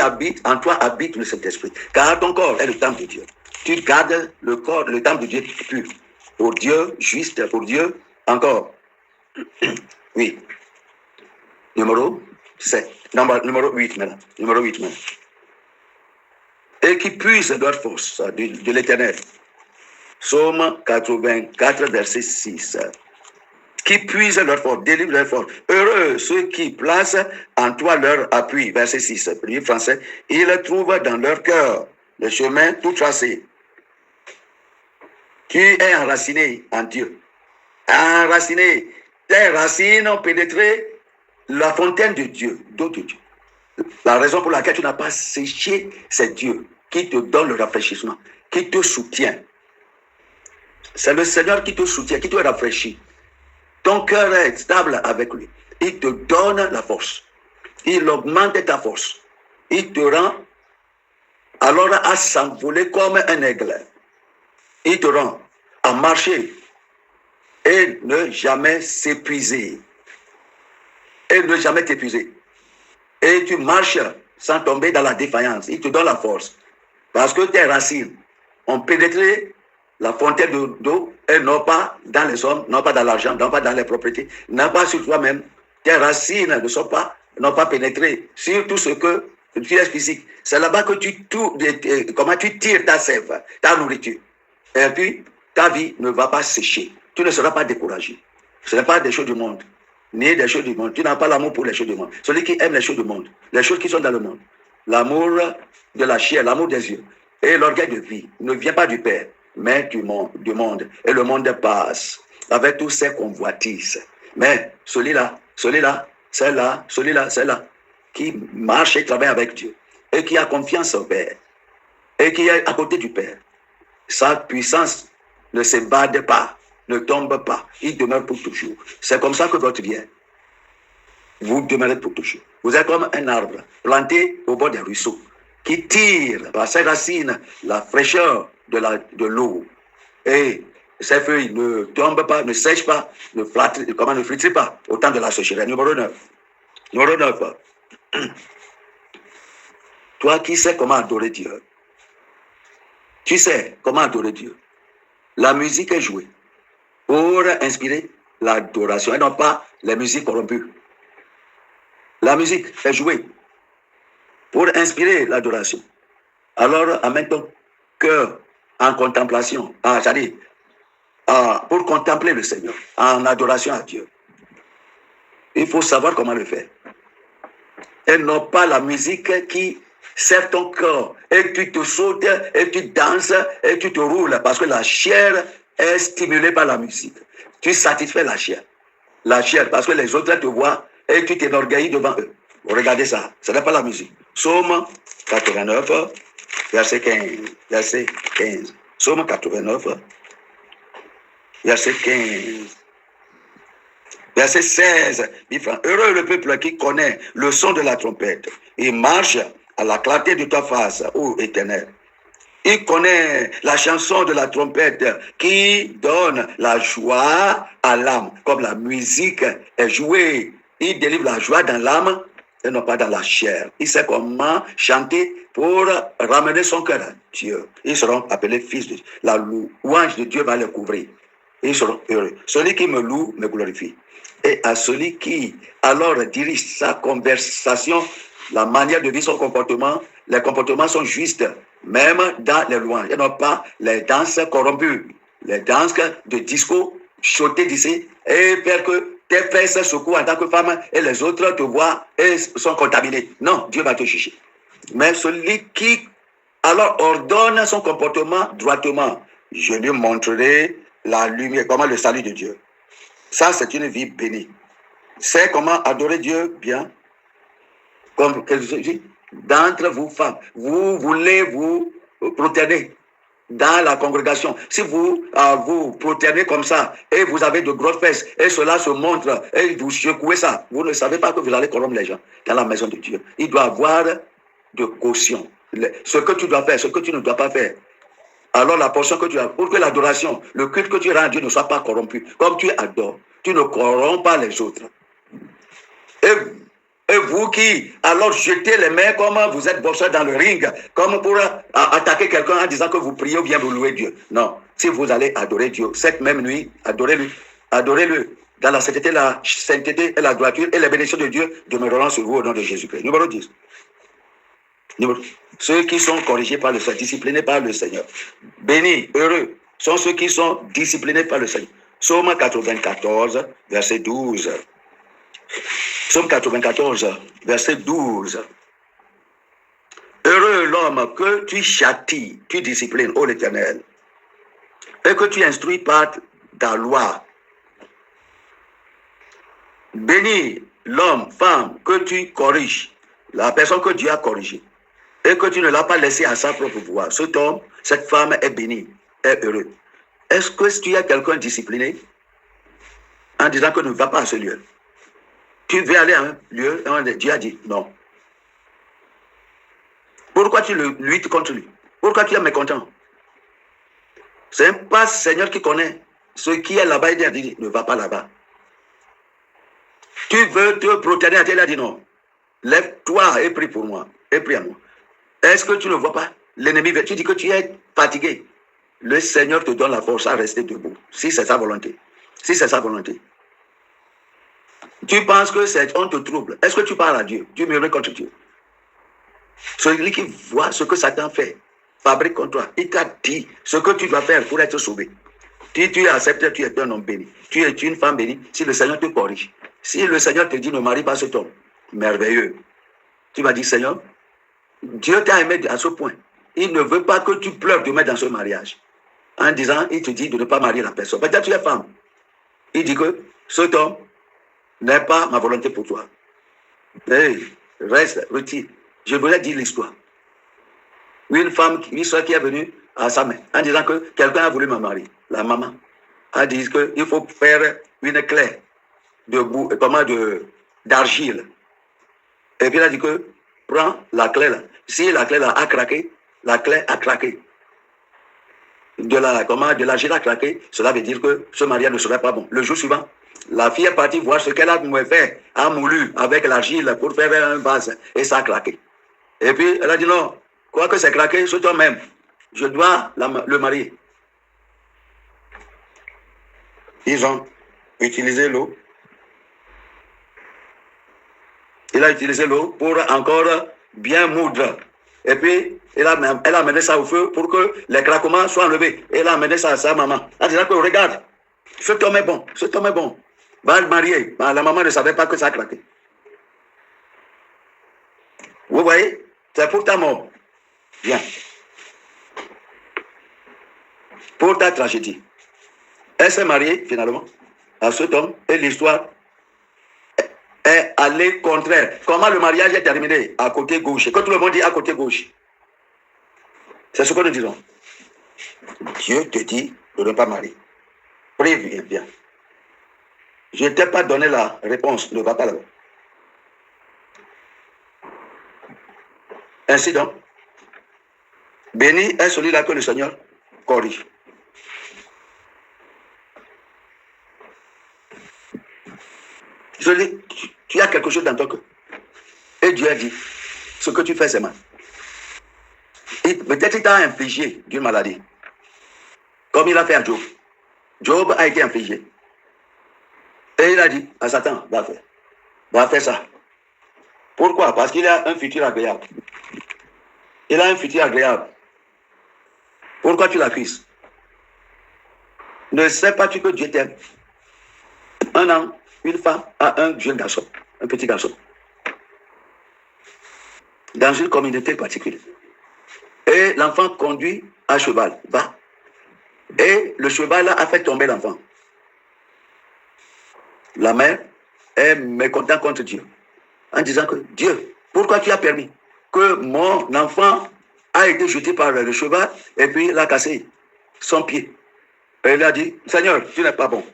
[SPEAKER 1] habites, en toi habite le Saint-Esprit. Car ton corps est le temple de Dieu. Tu gardes le corps, le temple de Dieu pur. Pour Dieu, juste, pour Dieu, encore. Oui. Numéro 7. Numéro 8 maintenant. Numéro 8 maintenant. Et qui puise leur force de l'Éternel. Psaume 84, verset 6. Qui puise leur force, délivre leur force. Heureux ceux qui placent en toi leur appui. Verset 6, premier français. Ils trouvent dans leur cœur le chemin tout tracé. Qui est enraciné en Dieu. Enraciné. Tes racines ont pénétré la fontaine de Dieu, d'eau de Dieu. La raison pour laquelle tu n'as pas séché, c'est Dieu qui te donne le rafraîchissement, qui te soutient. C'est le Seigneur qui te soutient, qui te rafraîchit. Ton cœur est stable avec lui. Il te donne la force. Il augmente ta force. Il te rend alors à s'envoler comme un aigle. Il te rend à marcher et ne jamais s'épuiser. Et ne jamais t'épuiser. Et tu marches sans tomber dans la défaillance. Il te donne la force. Parce que tes racines ont pénétré la fontaine d'eau et non pas dans les hommes, non pas dans l'argent, non pas dans les propriétés, non pas sur toi-même. Tes racines n'ont pas pénétré sur tout ce que tu es physique. C'est là-bas que tu tires ta sève, ta nourriture. Et puis, ta vie ne va pas sécher. Tu ne seras pas découragé. Ce n'est pas des choses du monde, ni des choses du monde. Tu n'as pas l'amour pour les choses du monde. Celui qui aime les choses du monde, les choses qui sont dans le monde, l'amour de la chair, l'amour des yeux et l'orgueil de vie ne vient pas du Père, mais du monde. Et le monde passe avec tous ses convoitises. Mais celui-là, celle-là, qui marche et travaille avec Dieu et qui a confiance au Père et qui est à côté du Père, sa puissance ne s'ébade pas, ne tombe pas. Il demeure pour toujours. C'est comme ça que votre vie est. Vous demeurez pour toujours. Vous êtes comme un arbre planté au bord des ruisseaux qui tire par ses racines la fraîcheur de l'eau. Et ses feuilles ne tombent pas, ne sèchent pas, ne flétrissent pas au temps de la sécheresse. Numéro 9. Numéro 9. Toi qui sais comment adorer Dieu. Tu sais comment adorer Dieu. La musique est jouée pour inspirer l'adoration et non pas les musiques corrompues. La musique est jouée pour inspirer l'adoration. Alors, amène ton cœur en contemplation, c'est-à-dire pour contempler le Seigneur, en adoration à Dieu. Il faut savoir comment le faire. Et non pas la musique qui sert ton corps et tu te sautes et tu danses et tu te roules parce que la chair est stimulée par la musique. Tu satisfais la chair. La chair parce que les autres te voient et tu t'énorgueillis devant eux. Regardez ça, ce n'est pas la musique. Psaume 89, verset 15. Verset 15. Psaume 89, verset 15. Verset 16. Heureux le peuple qui connaît le son de la trompette. Il marche à la clarté de ta face, ô Éternel. Il connaît la chanson de la trompette qui donne la joie à l'âme, comme la musique est jouée. Il délivre la joie dans l'âme et non pas dans la chair. Il sait comment chanter pour ramener son cœur à Dieu. Ils seront appelés fils de Dieu. La louange de Dieu va les couvrir. Ils seront heureux. Celui qui me loue me glorifie. Et à celui qui alors dirige sa conversation, la manière de vivre son comportement, les comportements sont justes, même dans les louanges. Et non pas les danses corrompues, les danses de disco, sauter d'ici et faire que tes fesses se secouent en tant que femme et les autres te voient et sont contaminés. Non, Dieu va te juger. Mais celui qui alors ordonne son comportement droitement, je lui montrerai la lumière, comment le salut de Dieu. Ça, c'est une vie bénie. C'est comment adorer Dieu bien. Comme d'entre vous, femmes, vous voulez vous prosterner dans la congrégation. Si vous vous proternez comme ça et vous avez de grosses fesses et cela se montre et vous secouez ça, vous ne savez pas que vous allez corrompre les gens dans la maison de Dieu. Il doit avoir de caution. Ce que tu dois faire, ce que tu ne dois pas faire. Alors la portion que tu as, pour que l'adoration, le culte que tu rends à Dieu ne soit pas corrompu. Comme tu adores, tu ne corromps pas les autres. Et vous qui, alors jetez les mains comme vous êtes boxeur dans le ring, comme pour attaquer quelqu'un en disant que vous priez ou bien vous louez Dieu. Non, si vous allez adorer Dieu, cette même nuit, adorez-le. Adorez-le dans la sainteté et la droiture et les bénédictions de Dieu demeureront sur vous au nom de Jésus-Christ. Numéro 10. Ceux qui sont corrigés par le Seigneur, disciplinés par le Seigneur. Bénis, heureux, sont ceux qui sont disciplinés par le Seigneur. Psaume 94, verset 12. Psaume 94, verset 12. Heureux l'homme que tu châties, tu disciplines, ô l'Éternel, et que tu instruis par ta loi. Bénis l'homme, femme, que tu corriges, la personne que Dieu a corrigée, et que tu ne l'as pas laissé à sa propre voie. Cet homme, cette femme est bénie, est heureux. Est-ce que si tu as quelqu'un discipliné, en disant que ne va pas à ce lieu, tu veux aller à un lieu, et Dieu a dit non. Pourquoi tu luttes contre lui? Pourquoi tu es mécontent? C'est pas le Seigneur qui connaît ce qui est là-bas. Il a dit ne va pas là-bas. Tu veux te protéger à Dieu, il a dit non. Lève-toi et prie pour moi. Et prie à moi. Est-ce que tu ne vois pas? L'ennemi, tu dis que tu es fatigué. Le Seigneur te donne la force à rester debout. Si c'est sa volonté. Si c'est sa volonté. Tu penses que on te trouble. Est-ce que tu parles à Dieu? Tu murmures contre Dieu. Celui qui voit ce que Satan fait, fabrique contre toi. Il t'a dit ce que tu dois faire pour être sauvé. Si tu acceptes, tu es un homme béni. Tu es une femme bénie. Si le Seigneur te corrige. Si le Seigneur te dit ne marie pas cet homme, merveilleux. Tu vas dire Seigneur, Dieu t'a aimé à ce point. Il ne veut pas que tu pleures de mettre dans ce mariage. En disant, il te dit de ne pas marier la personne. Peut-être tu es femme. Il dit que cet homme n'est pas ma volonté pour toi. Hey, reste, retire. Je voulais dire l'histoire. Une femme, une soeur qui est venue à sa mère en disant que quelqu'un a voulu me marier. La maman a dit qu'il faut faire une clé d'argile. Et puis elle a dit que prends la clé là. Si la clé là a craqué, la clé a craqué. De l'argile a craqué, cela veut dire que ce mariage ne serait pas bon. Le jour suivant, la fille est partie voir ce qu'elle a fait, a moulu avec l'argile pour faire un vase et ça a craqué. Et puis elle a dit non, quoi que c'est craqué, c'est toi-même. Je dois le marier. Ils ont utilisé l'eau. Il a utilisé l'eau pour encore bien moudre. Et puis, elle a amené ça au feu pour que les craquements soient enlevés. Elle a amené ça à sa maman. Elle a dit que regarde, cet homme est bon, cet homme est bon. Va le marier. La maman ne savait pas que ça a craqué. Vous voyez, c'est pour ta mort. Bien. Pour ta tragédie. Elle s'est mariée finalement à cet homme et l'histoire est allée contraire. Comment le mariage est terminé? À côté gauche. Quand tout le monde dit à côté gauche. C'est ce que nous disons. Dieu te dit de ne pas marier. Prie bien. Je ne t'ai pas donné la réponse. Ne va pas là-bas. Ainsi donc, béni est celui-là que le Seigneur corrige. Tu as quelque chose dans ton cœur. Et Dieu a dit, ce que tu fais, c'est mal. Peut-être il t'a infligé d'une maladie. Comme il a fait à Job. Job a été infligé. Et il a dit à Satan, va faire ça. Pourquoi? Parce qu'il a un futur agréable. Il a un futur agréable. Pourquoi tu l'accuses? Ne sais pas-tu que Dieu t'aime? Un an, une femme a un jeune garçon, un petit garçon, dans une communauté particulière. Et l'enfant conduit à cheval, va. Et le cheval a fait tomber l'enfant. La mère est mécontente contre Dieu, en disant que Dieu, pourquoi tu as permis que mon enfant a été jeté par le cheval et puis il a cassé son pied? Et il a dit, Seigneur, tu n'es pas bon.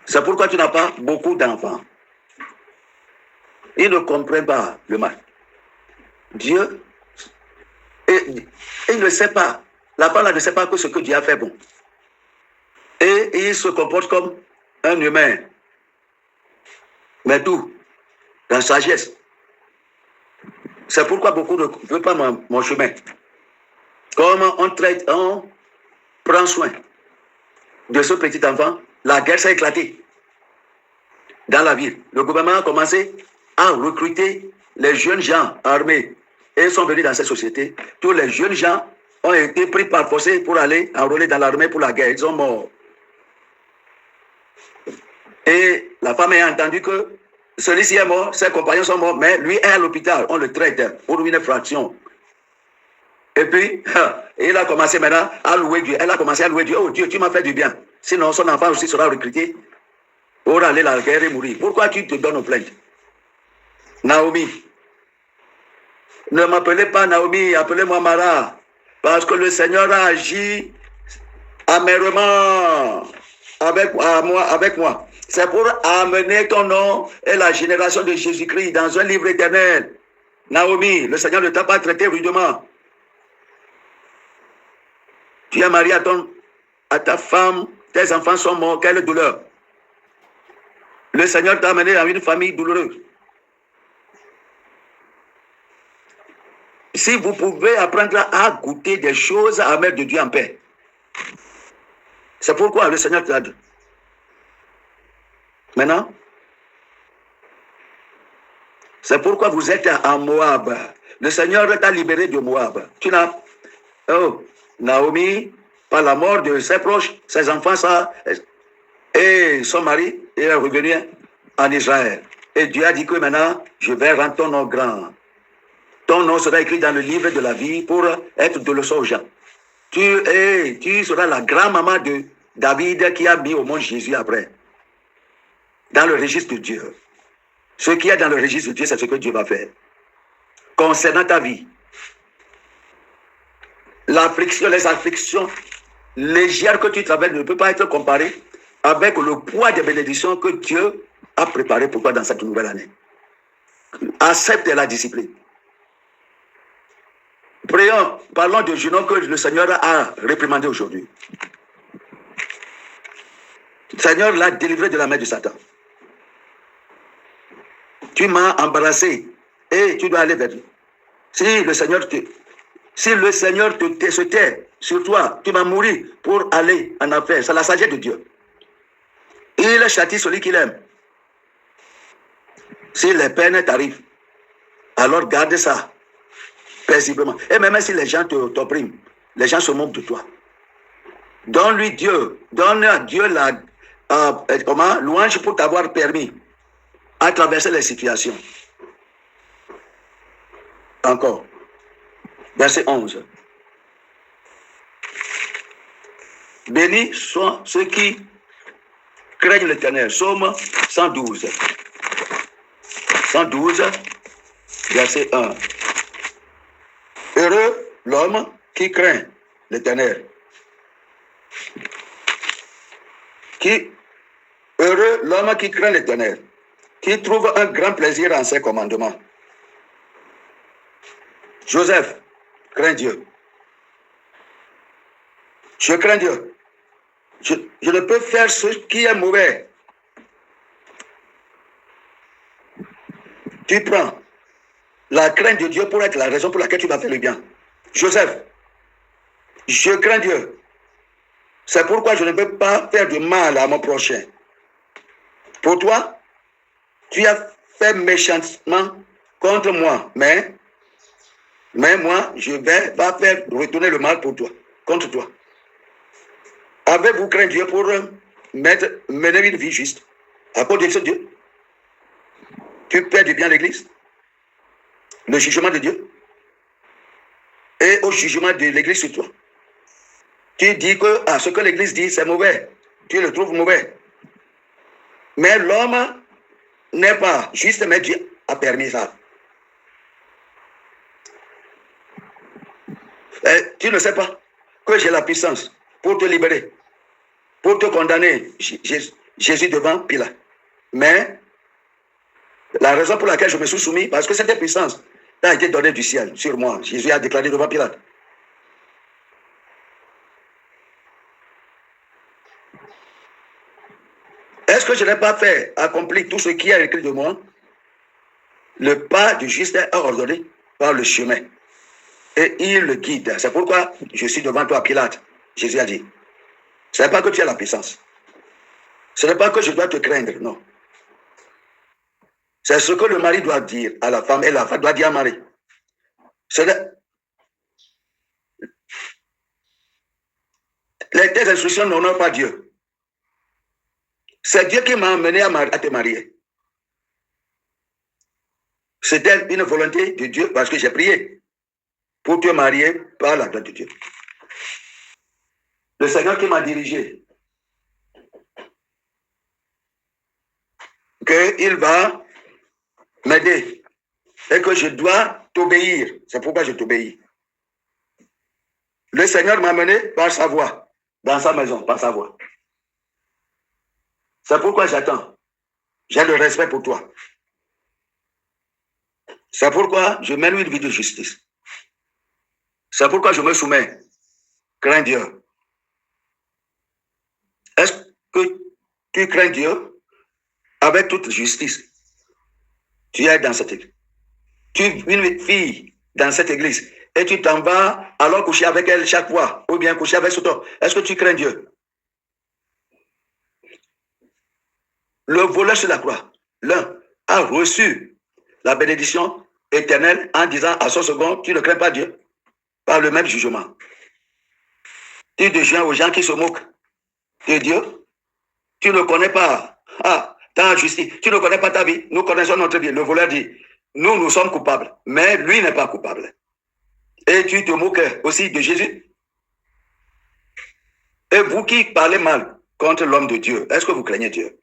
[SPEAKER 1] C'est pourquoi tu n'as pas beaucoup d'enfants. Il ne comprend pas le mal. Dieu, il ne sait pas, la femme ne sait pas que ce que Dieu a fait bon. Et il se comporte comme un humain. Mais tout, dans sagesse. C'est pourquoi beaucoup ne veulent pas mon chemin. Comme on traite, on prend soin de ce petit enfant, la guerre s'est éclatée dans la ville. Le gouvernement a commencé à recruter les jeunes gens armés et ils sont venus dans cette société. Tous les jeunes gens ont été pris par force pour aller enrôler dans l'armée pour la guerre. Ils sont morts. Et la femme a entendu que celui-ci est mort, ses compagnons sont morts, mais lui est à l'hôpital. On le traite pour une fraction. Et puis, il a commencé maintenant à louer Dieu. Elle a commencé à louer Dieu. Oh Dieu, tu m'as fait du bien. Sinon, son enfant aussi sera recruté pour aller à la guerre et mourir. Pourquoi tu te donnes aux plaintes? Naomi. Ne m'appelez pas Naomi, appelez-moi Mara. Parce que le Seigneur a agi amèrement avec moi. C'est pour amener ton nom et la génération de Jésus-Christ dans un livre éternel. Naomi, le Seigneur ne t'a pas traité rudement. Tu es marié à ta femme, tes enfants sont morts, quelle douleur. Le Seigneur t'a amené dans une famille douloureuse. Si vous pouvez apprendre à goûter des choses à mettre de Dieu en paix. C'est pourquoi le Seigneur te l'a dit. Maintenant, c'est pourquoi vous êtes en Moab. Le Seigneur t'a libéré de Moab. Tu n'as... Oh, Naomi, par la mort de ses proches, ses enfants, ça, et son mari, il est revenu en Israël. Et Dieu a dit que maintenant, je vais rendre ton nom grand. Ton nom sera écrit dans le livre de la vie pour être de leçon aux gens. Tu seras la grand-maman de David qui a mis au monde Jésus après. Dans le registre de Dieu. Ce qui est dans le registre de Dieu, c'est ce que Dieu va faire. Concernant ta vie. L'affliction, les afflictions légères que tu traverses ne peuvent pas être comparées avec le poids des bénédictions que Dieu a préparées pour toi dans cette nouvelle année. Accepte la discipline. Prions, parlons de jeûne que le Seigneur a réprimandé aujourd'hui. Le Seigneur l'a délivré de la main de Satan. Tu m'as embrassé et tu dois aller vers lui. Si le Seigneur se tait sur toi, tu vas mourir pour aller en enfer. C'est la sagesse de Dieu. Il châtie celui qu'il aime. Si les peines t'arrivent, alors garde ça paisiblement. Et même si les gens t'oppriment, les gens se moquent de toi. Donne-lui Dieu. Donne à Dieu la louange pour t'avoir permis à traverser les situations. Encore. Verset 11. Bénis sont ceux qui craignent l'Éternel. Psaume 112. 112, verset 1. Heureux l'homme qui craint l'Éternel. Heureux l'homme qui craint l'Éternel, qui trouve un grand plaisir en ses commandements. Joseph, crains Dieu. Je crains Dieu. Je ne peux faire ce qui est mauvais. Tu prends la crainte de Dieu pour être la raison pour laquelle tu vas faire le bien. Joseph, je crains Dieu. C'est pourquoi je ne peux pas faire du mal à mon prochain. Pour toi, tu as fait méchamment contre moi, mais moi, je vais pas faire retourner le mal pour toi, contre toi. Avez-vous craint Dieu pour mener une vie juste? À cause de ce Dieu, tu perds du bien à l'Église, le jugement de Dieu, et au jugement de l'Église sur toi. Tu dis que ce que l'Église dit, c'est mauvais. Tu le trouves mauvais. Mais l'homme n'est pas juste, mais Dieu a permis ça. Et tu ne sais pas que j'ai la puissance pour te libérer, pour te condamner, Jésus devant Pilate. Mais la raison pour laquelle je me suis soumis, parce que cette puissance a été donnée du ciel sur moi. Jésus a déclaré devant Pilate. Est-ce que je n'ai pas fait accomplir tout ce qui est écrit de moi? Le pas du juste est ordonné par le chemin. Et il le guide. C'est pourquoi je suis devant toi, Pilate. Jésus a dit. Ce n'est pas que tu as la puissance. Ce n'est pas que je dois te craindre, non. C'est ce que le mari doit dire à la femme et la femme doit dire à Marie. Tes instructions n'honorent pas Dieu. C'est Dieu qui m'a amené à te marier. C'était une volonté de Dieu parce que j'ai prié pour te marier par la grâce de Dieu. Le Seigneur qui m'a dirigé, qu'il va m'aider et que je dois t'obéir. C'est pourquoi je t'obéis. Le Seigneur m'a mené par sa voix, dans sa maison, par sa voix. C'est pourquoi j'attends. J'ai le respect pour toi. C'est pourquoi je mène une vie de justice. C'est pourquoi je me soumets. Crains Dieu. Est-ce que tu crains Dieu avec toute justice? Tu es dans cette église. Tu es une fille dans cette église et tu t'en vas alors coucher avec elle chaque fois ou bien coucher avec Satan. Est-ce que tu crains Dieu? Le voleur sur la croix, l'un a reçu la bénédiction éternelle en disant à son second, tu ne crains pas Dieu par le même jugement. Tu te joins aux gens qui se moquent de Dieu. Tu ne connais pas ta justice. Tu ne connais pas ta vie. Nous connaissons notre vie. Le voleur dit, nous sommes coupables, mais lui n'est pas coupable. Et tu te moques aussi de Jésus. Et vous qui parlez mal contre l'homme de Dieu, est-ce que vous craignez Dieu?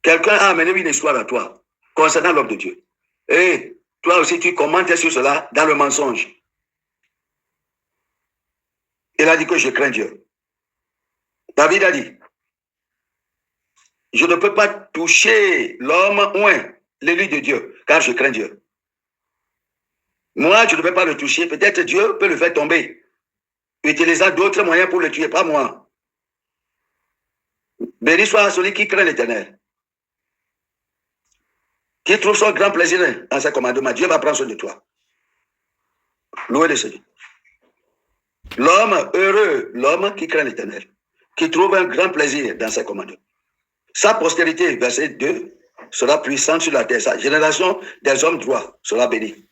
[SPEAKER 1] Quelqu'un a amené une histoire à toi concernant l'homme de Dieu. Et toi aussi, tu commentes sur cela dans le mensonge. Il a dit que je crains Dieu. David a dit, je ne peux pas toucher l'homme oint, l'élu de Dieu, car je crains Dieu. Moi, je ne peux pas le toucher. Peut-être Dieu peut le faire tomber, utilisant d'autres moyens pour le tuer, pas moi. Béni soit celui qui craint l'Éternel, qui trouve son grand plaisir dans ses commandements. Dieu va prendre soin de toi. Loué le Seigneur. L'homme heureux, l'homme qui craint l'Éternel, qui trouve un grand plaisir dans ses commandements. Sa postérité, verset 2, sera puissante sur la terre. Sa génération des hommes droits sera bénie.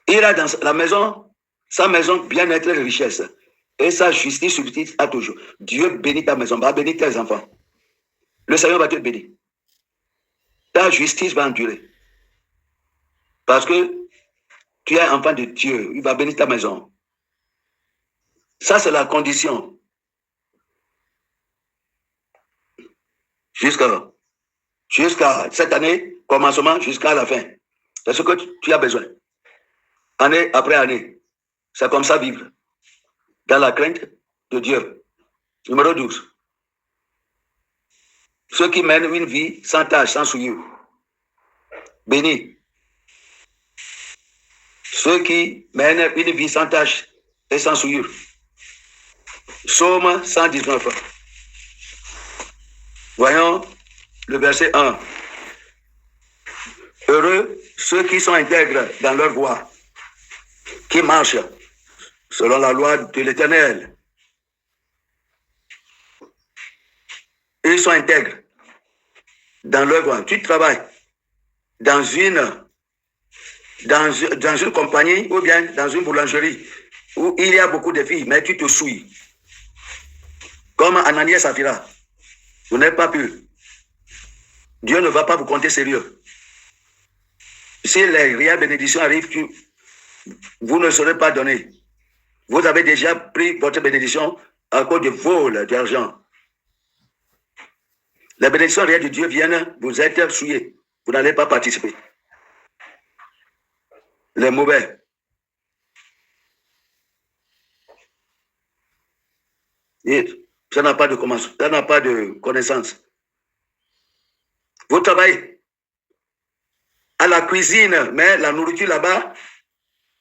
[SPEAKER 1] Il a dans la maison, sa maison bien-être et richesse. Et sa justice subsiste à toujours. Dieu bénit ta maison, va bénir tes enfants. Le Seigneur va te bénir. Ta justice va endurer. Parce que tu es enfant de Dieu. Il va bénir ta maison. Ça, c'est la condition. Jusqu'à cette année, commencement, jusqu'à la fin. C'est ce que tu as besoin. Année après année. C'est comme ça vivre. Dans la crainte de Dieu. Numéro 12. Ceux qui mènent une vie sans tâche, sans souillure. bénis ceux qui mènent une vie sans tâche et sans souillure. Psaume 119. Voyons le verset 1. Heureux ceux qui sont intègres dans leur voie, qui marchent selon la loi de l'Éternel. Ils sont intègres dans leur voie. Tu travailles dans une compagnie ou bien dans une boulangerie où il y a beaucoup de filles, mais tu te souilles. Comme Ananias et Saphira. Vous n'êtes pas pur. Dieu ne va pas vous compter sérieux. Si les réelles bénédictions arrivent, vous ne serez pas donné. Vous avez déjà pris votre bénédiction à cause de vol d'argent. Les bénédictions réelles de Dieu viennent, vous êtes souillés. Vous n'allez pas participer. Les mauvais. Et ça n'a pas de commencement, ça n'a pas de connaissance. Vous travaillez à la cuisine, mais la nourriture là-bas,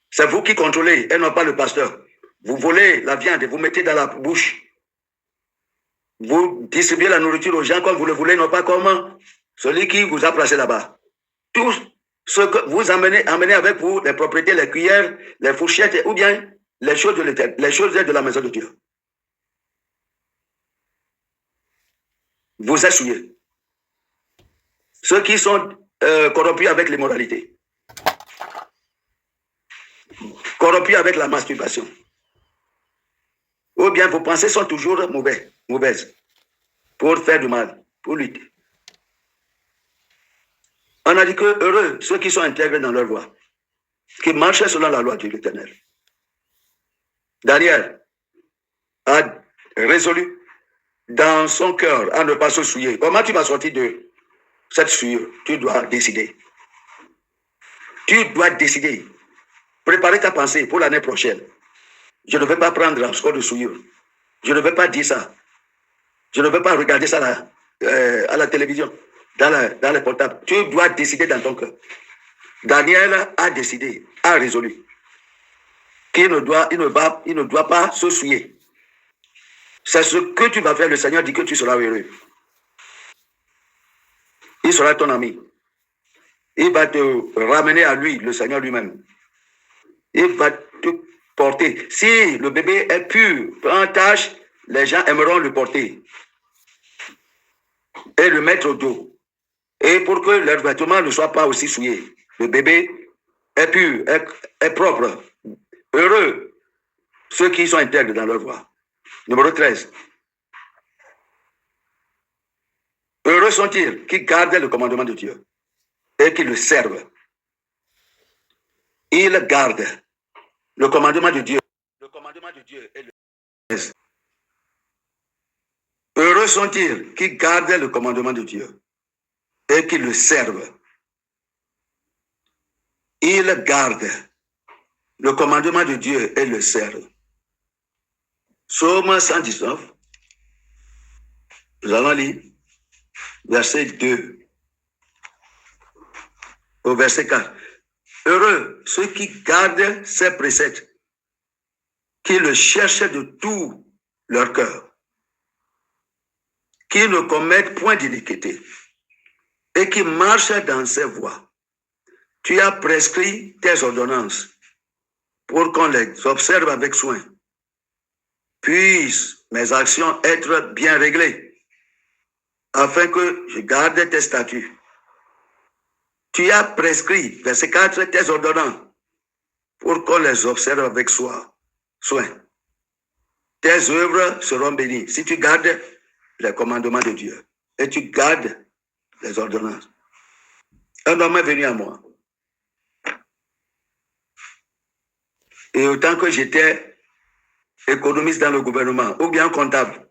[SPEAKER 1] c'est vous qui contrôlez et non pas le pasteur. Vous volez la viande et vous mettez dans la bouche. Vous distribuez la nourriture aux gens comme vous le voulez, non pas comme celui qui vous a placé là-bas. Tout ce que vous amenez avec vous, les propriétés, les cuillères, les fourchettes, ou bien les choses de la maison de Dieu. Vous êtes souillés. Ceux qui sont corrompus avec l'immoralité, corrompus avec la masturbation, ou bien vos pensées sont toujours mauvaises, pour faire du mal, pour lutter. On a dit que heureux ceux qui sont intègres dans leur voie, qui marchent selon la loi de l'Éternel. Daniel a résolu dans son cœur à ne pas se souiller. Comment tu vas sortir de cette souillure? Tu dois décider. Tu dois décider. Préparer ta pensée pour l'année prochaine. Je ne vais pas prendre un score de souillure. Je ne vais pas dire ça. Je ne vais pas regarder ça à la télévision, dans les portables. Tu dois décider dans ton cœur. Daniel a décidé, a résolu qu'il ne doit pas se souiller. C'est ce que tu vas faire. Le Seigneur dit que tu seras heureux. Il sera ton ami. Il va te ramener à lui, le Seigneur lui-même. Il va te porter. Si le bébé est pur, en tâche, les gens aimeront le porter et le mettre au dos. Et pour que leur vêtement ne soit pas aussi souillé. Le bébé est pur, est propre. Heureux ceux qui sont intègres dans leur voie. Numéro 13. Heureux sont-ils qui gardent le commandement de Dieu et qui le servent. Ils gardent le commandement de Dieu. Le commandement de Dieu est le 13. Heureux sont-ils qui gardent le commandement de Dieu et qui le servent. Ils gardent le commandement de Dieu et le servent. Psaume 119. Nous allons lire verset 2 au verset 4. Heureux ceux qui gardent ses préceptes, qui le cherchent de tout leur cœur, qui ne commettent point d'iniquité et qui marchent dans ses voies. Tu as prescrit tes ordonnances pour qu'on les observe avec soin. Puissent mes actions être bien réglées, afin que je garde tes statuts. Tu as prescrit, verset 4, tes ordonnances pour qu'on les observe avec soin. Tes œuvres seront bénies si tu gardes les commandements de Dieu et tu gardes les ordonnances. Un homme est venu à moi. Et autant que j'étais économiste dans le gouvernement ou bien comptable,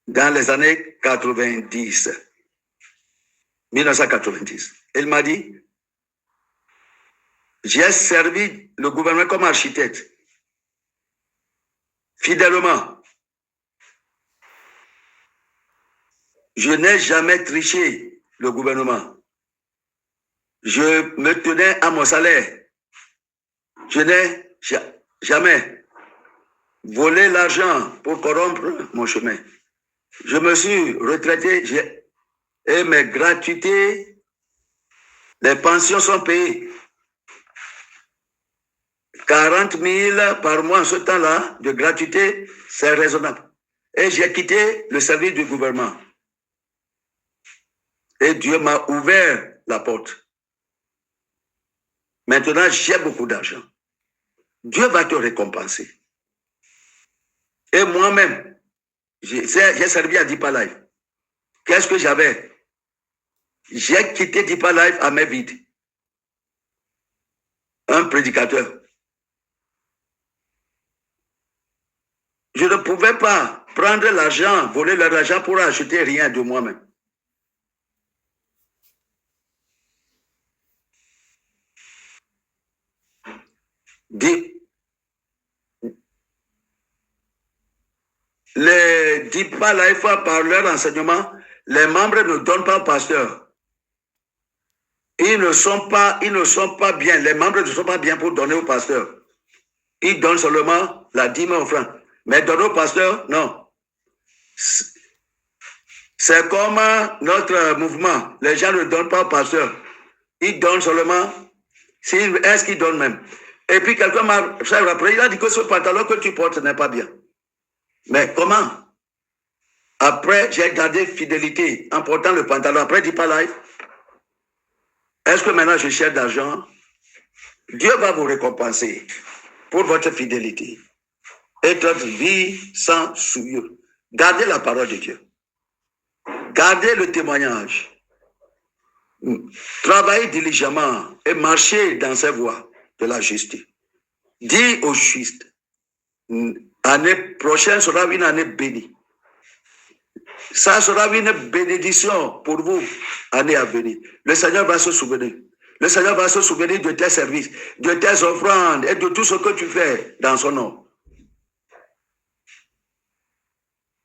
[SPEAKER 1] dans les années 1990, il m'a dit, j'ai servi le gouvernement comme architecte, fidèlement. Je n'ai jamais triché le gouvernement. Je me tenais à mon salaire. Je n'ai jamais volé l'argent pour corrompre mon chemin. Je me suis retraité et mes gratuités, les pensions sont payées. 40 000 par mois en ce temps-là de gratuité, c'est raisonnable. Et j'ai quitté le service du gouvernement. Et Dieu m'a ouvert la porte. Maintenant, j'ai beaucoup d'argent. Dieu va te récompenser. Et moi-même, j'ai servi à Deeper Life. Qu'est-ce que j'avais? J'ai quitté Deeper Life à mes vides. Un prédicateur. Je ne pouvais pas prendre l'argent, voler l'argent pour acheter rien de moi-même. Les Deeper Life, par leur enseignement, les membres ne donnent pas au pasteur. Ils ne sont pas bien. Les membres ne sont pas bien pour donner au pasteur. Ils donnent seulement la dîme offrande. Mais donner au pasteur, non. C'est comme notre mouvement. Les gens ne donnent pas au pasteur. Ils donnent seulement. Est-ce qu'ils donnent même? Et puis quelqu'un m'a rappelé, il a dit que ce pantalon que tu portes n'est pas bien. Mais comment? Après, j'ai gardé fidélité en portant le pantalon. Après, Deeper Life. Est-ce que maintenant je cherche d'argent? Dieu va vous récompenser pour votre fidélité et votre vie sans souillure. Gardez la parole de Dieu. Gardez le témoignage. Travaillez diligemment et marchez dans ses voies de la justice. Dis au juste, l'année prochaine sera une année bénie. Ça sera une bénédiction pour vous, année à venir. Le Seigneur va se souvenir. Le Seigneur va se souvenir de tes services, de tes offrandes et de tout ce que tu fais dans son nom.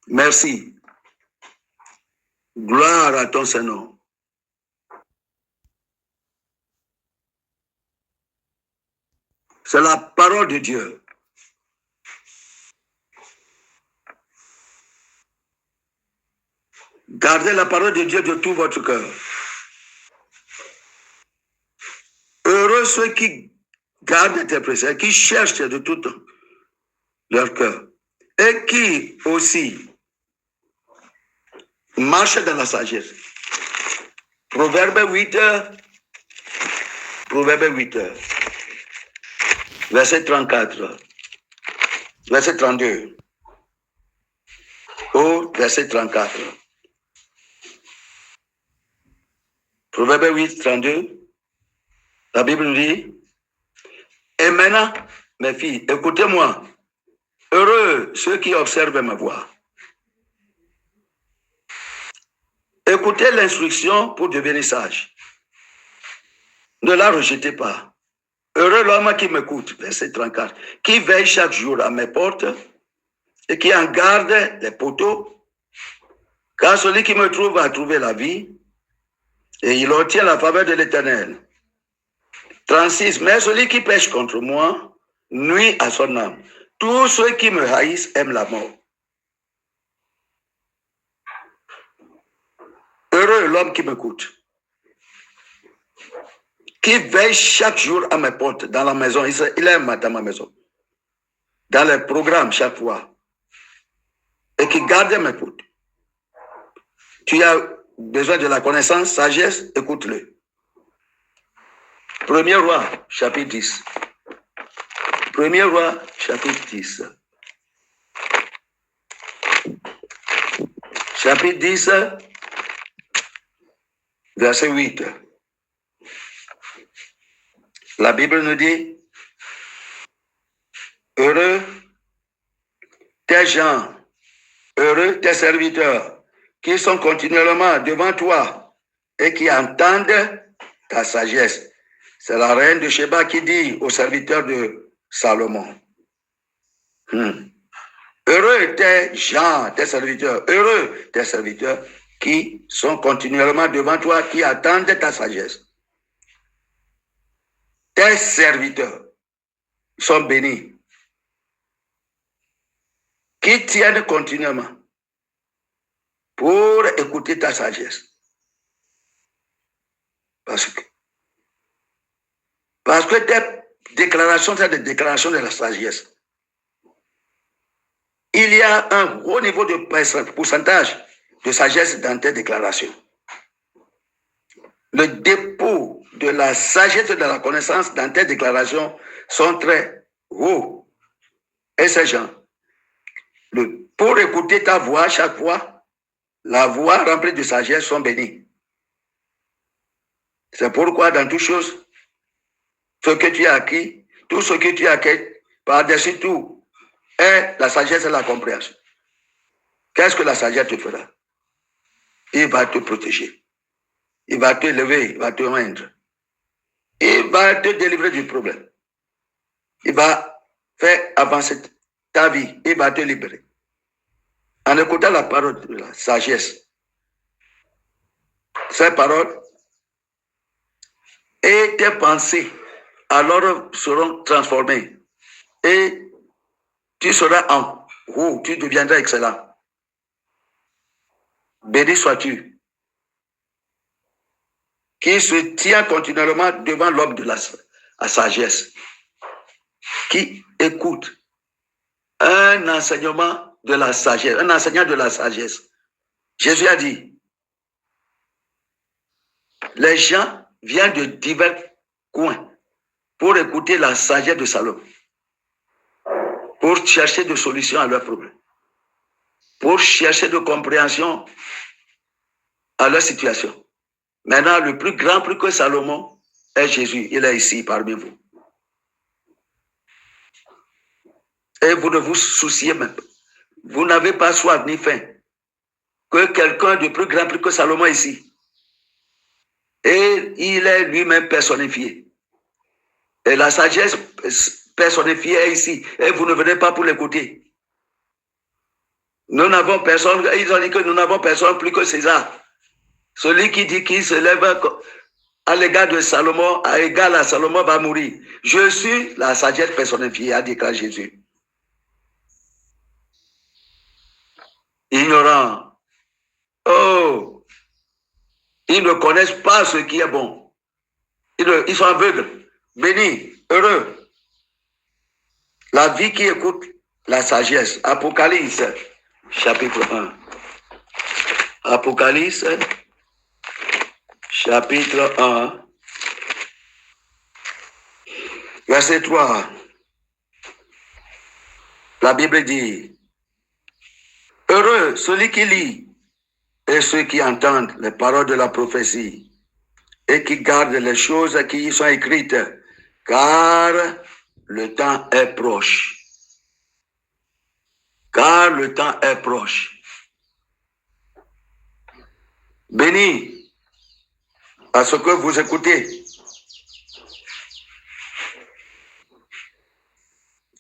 [SPEAKER 1] Merci. Gloire à ton Seigneur. C'est la parole de Dieu. Gardez la parole de Dieu de tout votre cœur. Heureux ceux qui gardent tes préceptes, qui cherchent de tout leur cœur et qui aussi marchent dans la sagesse. Proverbe 8, verset 34, verset 32, au verset 34. Proverbe 8, 32, la Bible nous dit, et maintenant, mes filles, écoutez-moi, heureux ceux qui observent ma voix. Écoutez l'instruction pour devenir sage. Ne la rejetez pas. Heureux l'homme qui m'écoute, verset 34, qui veille chaque jour à mes portes et qui en garde les poteaux, car celui qui me trouve va trouver la vie et il obtient la faveur de l'Éternel. 36, mais celui qui pêche contre moi nuit à son âme. Tous ceux qui me haïssent aiment la mort. Heureux l'homme qui m'écoute, qui veille chaque jour à mes portes dans la maison. Il aime dans ma maison, dans les programmes chaque fois, et qui garde mes portes. Tu as besoin de la connaissance, sagesse, écoute-le. 1er Roi, chapitre 10. 1er Roi, chapitre 10. Chapitre 10, verset 8. La Bible nous dit, heureux tes gens, heureux tes serviteurs, qui sont continuellement devant toi et qui entendent ta sagesse. C'est la reine de Sheba qui dit aux serviteurs de Salomon. Heureux tes gens, tes serviteurs, heureux tes serviteurs qui sont continuellement devant toi, qui attendent ta sagesse. Tes serviteurs sont bénis, qui tiennent continuellement pour écouter ta sagesse. Parce que tes déclarations, c'est des déclarations de la sagesse. Il y a un haut niveau de pourcentage de sagesse dans tes déclarations. Le dépôt de la sagesse et de la connaissance dans tes déclarations sont très hauts. Et ces gens, pour écouter ta voix chaque fois, la voix remplie de sagesse sont bénis. C'est pourquoi dans toutes choses, ce que tu as acquis, tout ce que tu as acquis, par-dessus tout, est la sagesse et la compréhension. Qu'est-ce que la sagesse te fera? Il va te protéger. Il va te lever, il va te rendre. Il va te délivrer du problème. Il va faire avancer ta vie. Il va te libérer. En écoutant la parole de la sagesse, ces paroles et tes pensées alors seront transformées. Et tu seras en haut, tu deviendras excellent. Béni sois-tu, qui se tient continuellement devant l'homme de la sagesse, qui écoute un enseignement de la sagesse, un enseignant de la sagesse. Jésus a dit, les gens viennent de divers coins pour écouter la sagesse de Salomon, pour chercher des solutions à leurs problèmes, pour chercher de compréhension à leur situation. Maintenant, le plus grand, plus que Salomon, est Jésus. Il est ici parmi vous. Et vous ne vous souciez même pas. Vous n'avez pas soif ni faim. Que quelqu'un de plus grand, plus que Salomon ici. Et il est lui-même personnifié. Et la sagesse personnifiée est ici. Et vous ne venez pas pour l'écouter. Nous n'avons personne. Ils ont dit que nous n'avons personne plus que César. Celui qui dit qu'il se lève à l'égard de Salomon, à égal à Salomon, va mourir. Je suis la sagesse personnifiée, a déclaré Jésus. Ignorants. Oh, ils ne connaissent pas ce qui est bon. Ils sont aveugles, bénis, heureux. La vie qui écoute la sagesse. Apocalypse, chapitre 1. Apocalypse, chapitre 1, verset 3. La Bible dit, heureux celui qui lit et ceux qui entendent les paroles de la prophétie et qui gardent les choses qui y sont écrites, car le temps est proche. Car le temps est proche. Béni à ce que vous écoutez,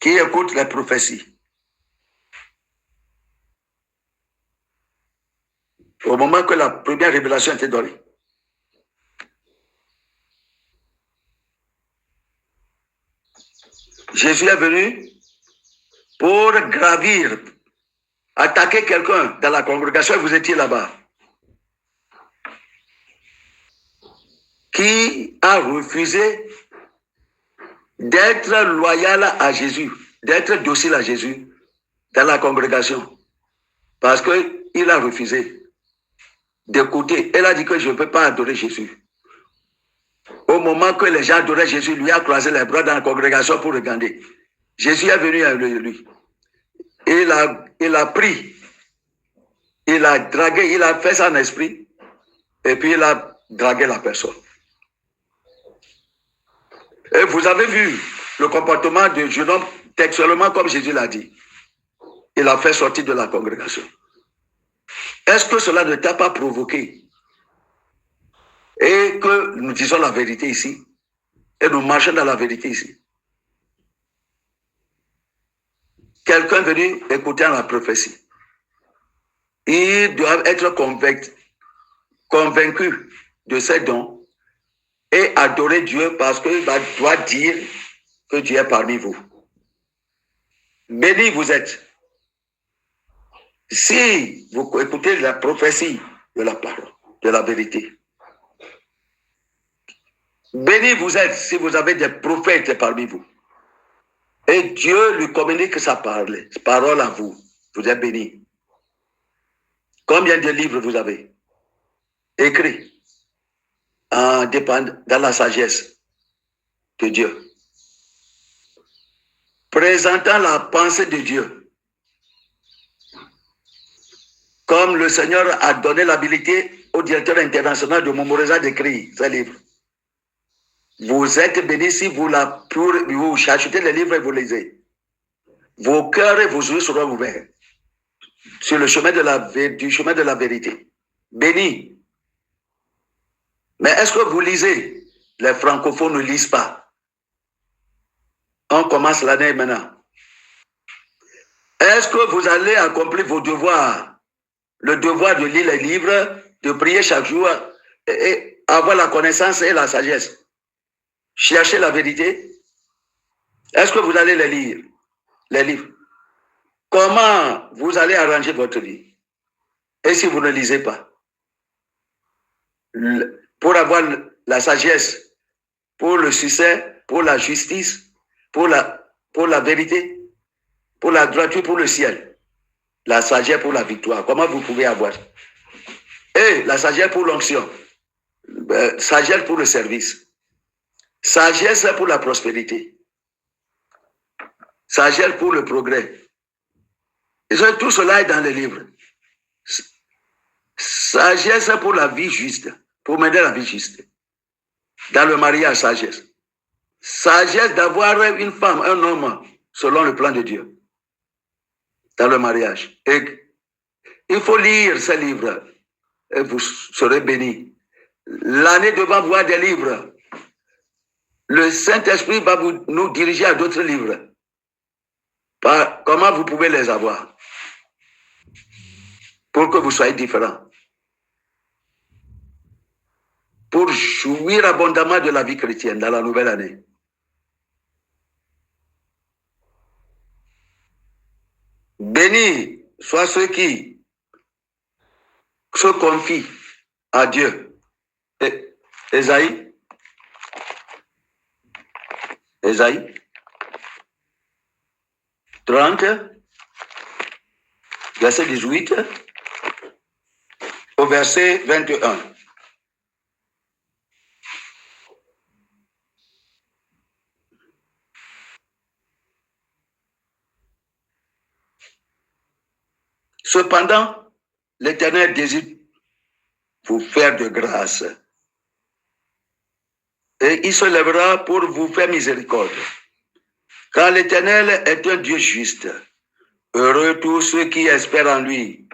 [SPEAKER 1] qui écoute les prophéties. Au moment que la première révélation était donnée, Jésus est venu pour gravir, attaquer quelqu'un dans la congrégation, et vous étiez là-bas, qui a refusé d'être loyal à Jésus, d'être docile à Jésus dans la congrégation, parce qu'il a refusé d'écouter. Elle a dit que je ne peux pas adorer Jésus. Au moment que les gens adoraient Jésus, lui a croisé les bras dans la congrégation pour regarder. Jésus est venu à lui. Il a pris, il a dragué, il a fait ça en esprit, et puis il a dragué la personne. Et vous avez vu le comportement du jeune homme textuellement comme Jésus l'a dit. Il a fait sortir de la congrégation. Est-ce que cela ne t'a pas provoqué? Et que nous disons la vérité ici, et nous marchons dans la vérité ici. Quelqu'un venu écouter la prophétie. Il doit être convaincu convaincu de ses dons et adorer Dieu parce qu'il doit dire que Dieu est parmi vous. Béni vous êtes. Si vous écoutez la prophétie de la parole, de la vérité. Béni vous êtes si vous avez des prophètes parmi vous. Et Dieu lui communique sa parole à vous. Vous êtes béni. Combien de livres vous avez écrits dans la sagesse de Dieu, présentant la pensée de Dieu, comme le Seigneur a donné l'habilité au directeur international de Momoreza d'écrire ces livres. Vous êtes bénis si vous achetez les livres et vous lisez. Vos cœurs et vos yeux seront ouverts sur le chemin du chemin de la vérité. Bénis. Mais est-ce que vous lisez? Les francophones ne lisent pas. On commence l'année maintenant. Est-ce que vous allez accomplir vos devoirs? Le devoir de lire les livres, de prier chaque jour et avoir la connaissance et la sagesse. Chercher la vérité. Est-ce que vous allez les lire? Les livres. Comment vous allez arranger votre vie? Et si vous ne lisez pas? Pour avoir la sagesse, pour le succès, pour la justice, pour la vérité, pour la droiture, pour le ciel. La sagesse pour la victoire. Comment vous pouvez avoir? Et la sagesse pour l'onction. Sagesse pour le service. Sagesse pour la prospérité. Sagesse pour le progrès. Et tout cela est dans les livres. Sagesse pour la vie juste. Pour mener la vie juste. Dans le mariage, sagesse. Sagesse d'avoir une femme, un homme, selon le plan de Dieu. Dans le mariage. Et il faut lire ces livres. Et vous serez bénis. L'année devant voir des livres. Le Saint-Esprit va nous diriger à d'autres livres. Comment vous pouvez les avoir? Pour que vous soyez différents. Pour jouir abondamment de la vie chrétienne dans la nouvelle année. Bénis soient ceux qui se confient à Dieu. Ésaïe 30, verset 18 au verset 21. Cependant, l'Éternel désire vous faire de grâce. Et il se lèvera pour vous faire miséricorde. Car l'Éternel est un Dieu juste. Heureux tous ceux qui espèrent en lui,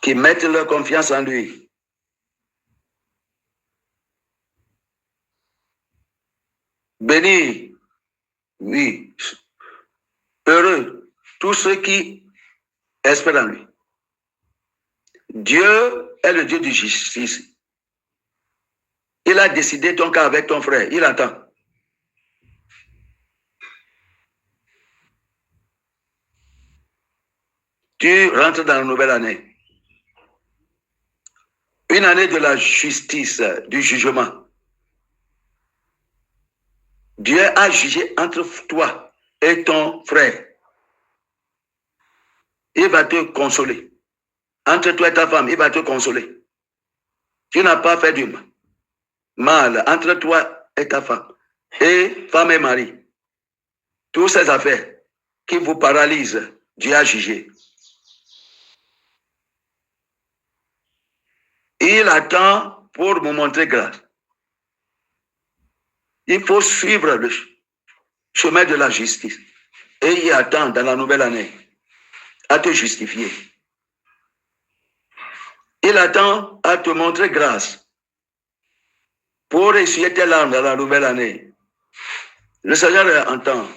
[SPEAKER 1] qui mettent leur confiance en lui. Béni, oui, heureux tous ceux qui espèrent en lui. Dieu est le Dieu de justice. Il a décidé ton cas avec ton frère. Il attend. Tu rentres dans la nouvelle année. Une année de la justice, du jugement. Dieu a jugé entre toi et ton frère. Il va te consoler. Entre toi et ta femme, il va te consoler. Tu n'as pas fait du mal entre toi et ta femme. Et femme et mari. Toutes ces affaires qui vous paralysent, Dieu a jugé. Il attend pour vous montrer grâce. Il faut suivre le chemin de la justice. Et il attend dans la nouvelle année à te justifier. Il attend à te montrer grâce pour essuyer tes larmes dans la nouvelle année. Le Seigneur entend.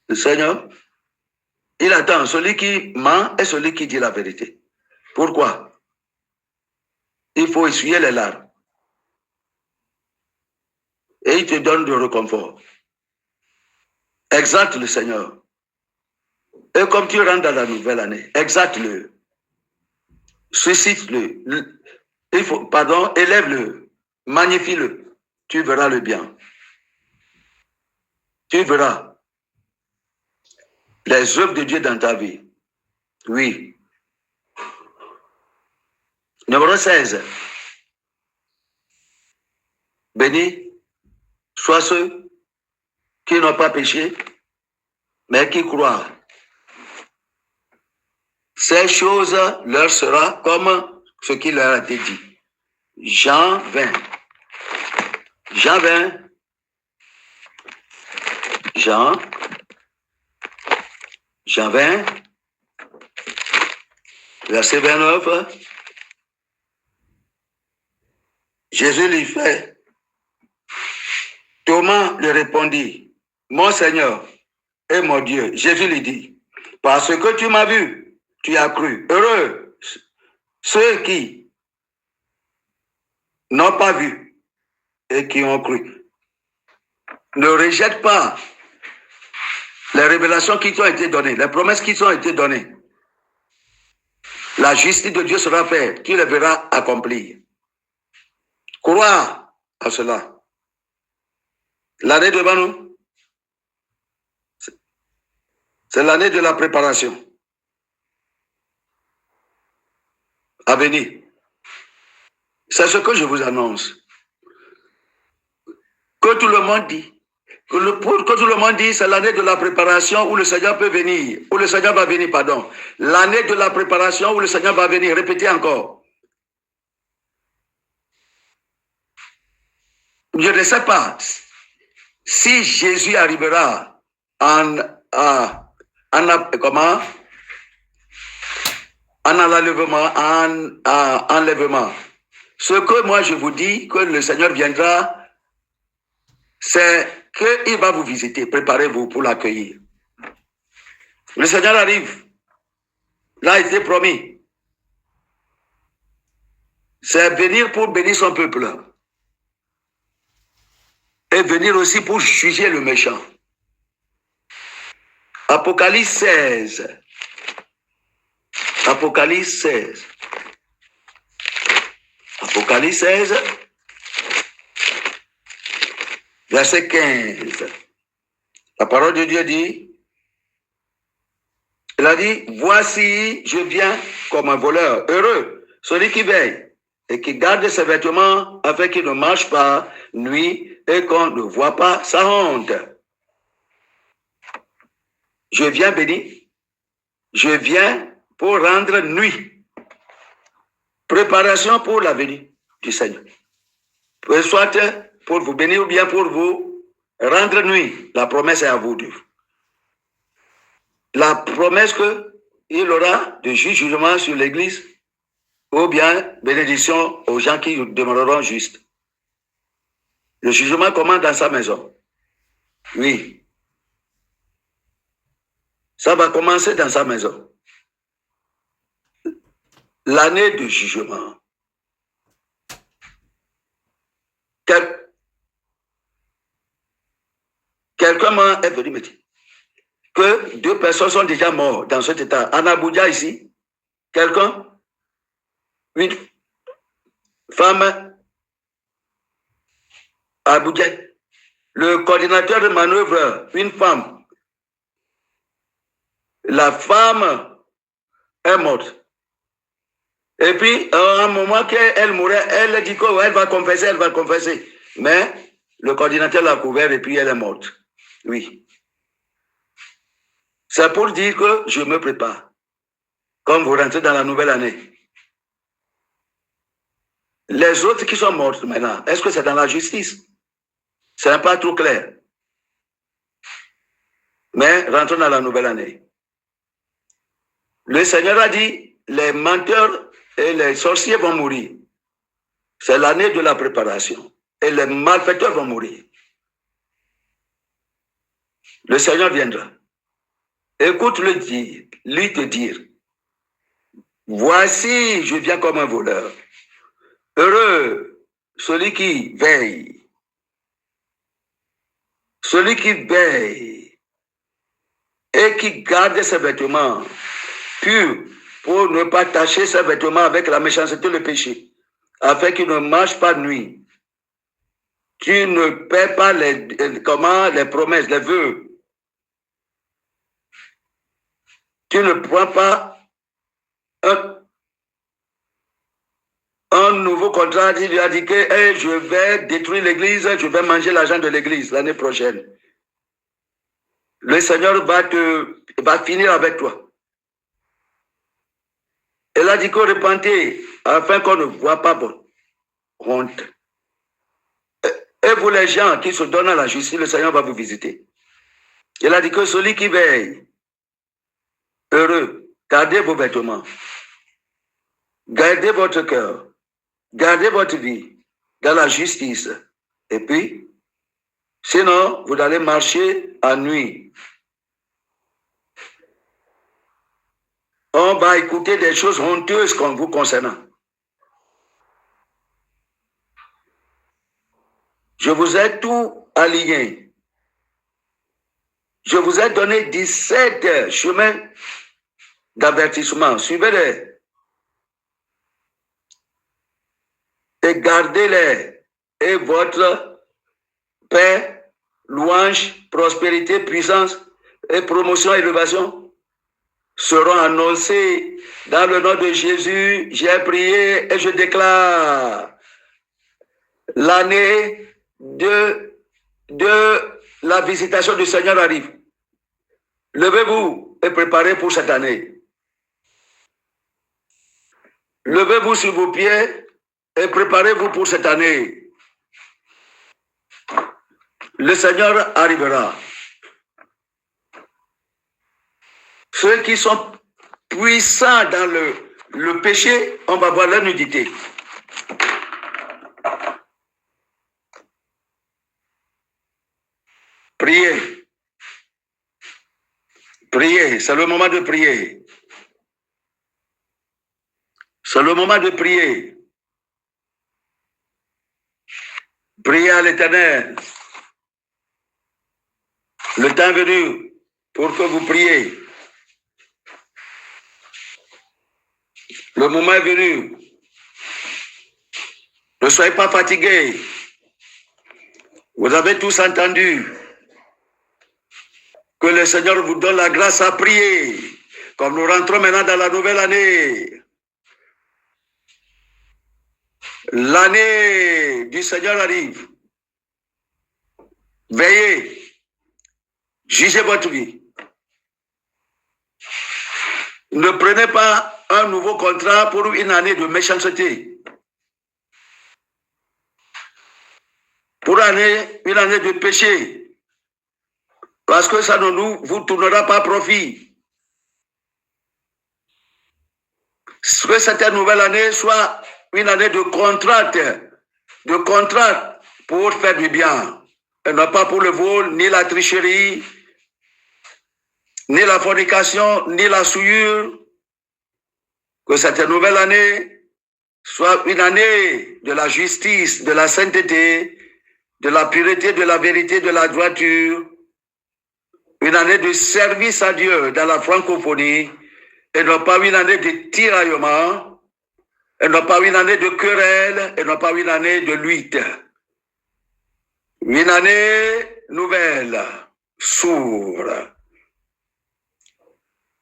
[SPEAKER 1] Le Seigneur, il attend celui qui ment et celui qui dit la vérité. Pourquoi? Il faut essuyer les larmes. Et il te donne du réconfort. Exalte le Seigneur. Et comme tu rentres dans la nouvelle année, exalte-le. Suscite-le. Élève-le. Magnifie-le. Tu verras le bien. Tu verras les œuvres de Dieu dans ta vie. Oui. Numéro 16. Béni soient ceux qui n'ont pas péché, mais qui croient. Ces choses leur sera comme ce qui leur a été dit. Jean 20. Jean 20. Jean 20. Verset 29. Jésus lui fait. Thomas lui répondit, mon Seigneur et mon Dieu. Jésus lui dit, parce que tu m'as vu, tu as cru. Heureux ceux qui n'ont pas vu et qui ont cru. Ne rejette pas les révélations qui t'ont été données, les promesses qui t'ont été données. La justice de Dieu sera faite, tu les verras accomplir. Crois à cela. L'année devant nous, c'est l'année de la préparation à venir. C'est ce que je vous annonce. Que tout le monde dit. Que tout le monde dit, c'est l'année de la préparation où le Seigneur peut venir, où le Seigneur va venir, pardon. L'année de la préparation où le Seigneur va venir. Répétez encore. Je ne sais pas si Jésus arrivera en enlèvement. Ce que moi je vous dis, que le Seigneur viendra, c'est qu'il va vous visiter. Préparez-vous pour l'accueillir. Le Seigneur arrive. Là, il était promis. C'est venir pour bénir son peuple. Et venir aussi pour juger le méchant. Apocalypse 16. Apocalypse 16. Apocalypse 16. Verset 15. La parole de Dieu dit, il a dit, voici, je viens comme un voleur. Heureux, celui qui veille et qui garde ses vêtements afin qu'il ne marche pas nuit et qu'on ne voit pas sa honte. Je viens béni. Je viens pour rendre nuit. Préparation pour la venue du Seigneur. Soit pour vous bénir ou bien pour vous rendre nuit. La promesse est à vous deux. La promesse qu'il aura de jugement sur l'Église ou bien bénédiction aux gens qui demeureront justes. Le jugement commence dans sa maison. Oui. Ça va commencer dans sa maison. L'année de jugement. Quelqu'un est venu me dire que 2 personnes sont déjà mortes dans cet état. En Abuja ici, quelqu'un, une femme à Abuja, le coordinateur de manœuvre, une femme. La femme est morte. Et puis, à un moment qu'elle mourait, elle dit qu'elle va confesser, Mais le coordinateur l'a couvert et puis elle est morte. Oui. C'est pour dire que je me prépare. Comme vous rentrez dans la nouvelle année. Les autres qui sont morts maintenant, est-ce que c'est dans la justice? Ce n'est pas trop clair. Mais rentrons dans la nouvelle année. Le Seigneur a dit, les menteurs et les sorciers vont mourir. C'est l'année de la préparation. Et les malfaiteurs vont mourir. Le Seigneur viendra. Écoute-le dire, lui te dire. Voici, je viens comme un voleur. Heureux celui qui veille. Celui qui veille et qui garde ses vêtements purs pour ne pas tacher ses vêtements avec la méchanceté et le péché, afin qu'il ne marche pas nuit. Tu ne perds pas les promesses, les vœux. Tu ne prends pas un nouveau contrat. Tu lui as dit que hey, je vais détruire l'église, je vais manger l'argent de l'église l'année prochaine. Le Seigneur va finir avec toi. Elle a dit qu'on repentez afin qu'on ne voit pas honte. Et vous les gens qui se donnent à la justice, le Seigneur va vous visiter. Il a dit que celui qui veille, heureux, gardez vos vêtements, gardez votre cœur, gardez votre vie dans la justice. Et puis, sinon, vous allez marcher à nuit. On va écouter des choses honteuses comme vous concernant. Je vous ai tout aligné. Je vous ai donné 17 chemins d'avertissement. Suivez-les. Et gardez-les. Et votre paix, louange, prospérité, puissance et promotion, élévation seront annoncés dans le nom de Jésus. J'ai prié et je déclare l'année de la visitation du Seigneur arrive. Levez-vous et préparez pour cette année. Levez-vous sur vos pieds et préparez-vous pour cette année. Le Seigneur arrivera. Ceux qui sont puissants dans le péché, on va voir leur nudité. Priez. Priez, c'est le moment de prier. C'est le moment de prier. Priez à l'Éternel. Le temps est venu pour que vous priez. Le moment est venu. Ne soyez pas fatigués. Vous avez tous entendu que le Seigneur vous donne la grâce à prier. Comme nous rentrons maintenant dans la nouvelle année. L'année du Seigneur arrive. Veillez. Jugez votre vie. Ne prenez pas un nouveau contrat pour une année de méchanceté. Pour une année de péché. Parce que ça ne vous tournera pas profit. Que cette nouvelle année soit une année de contrat pour faire du bien. Et non pas pour le vol, ni la tricherie, ni la fornication, ni la souillure. Que cette nouvelle année soit une année de la justice, de la sainteté, de la pureté, de la vérité, de la droiture. Une année de service à Dieu dans la francophonie. Et non pas une année de tiraillement. Et non pas une année de querelle. Et non pas une année de lutte. Une année nouvelle s'ouvre.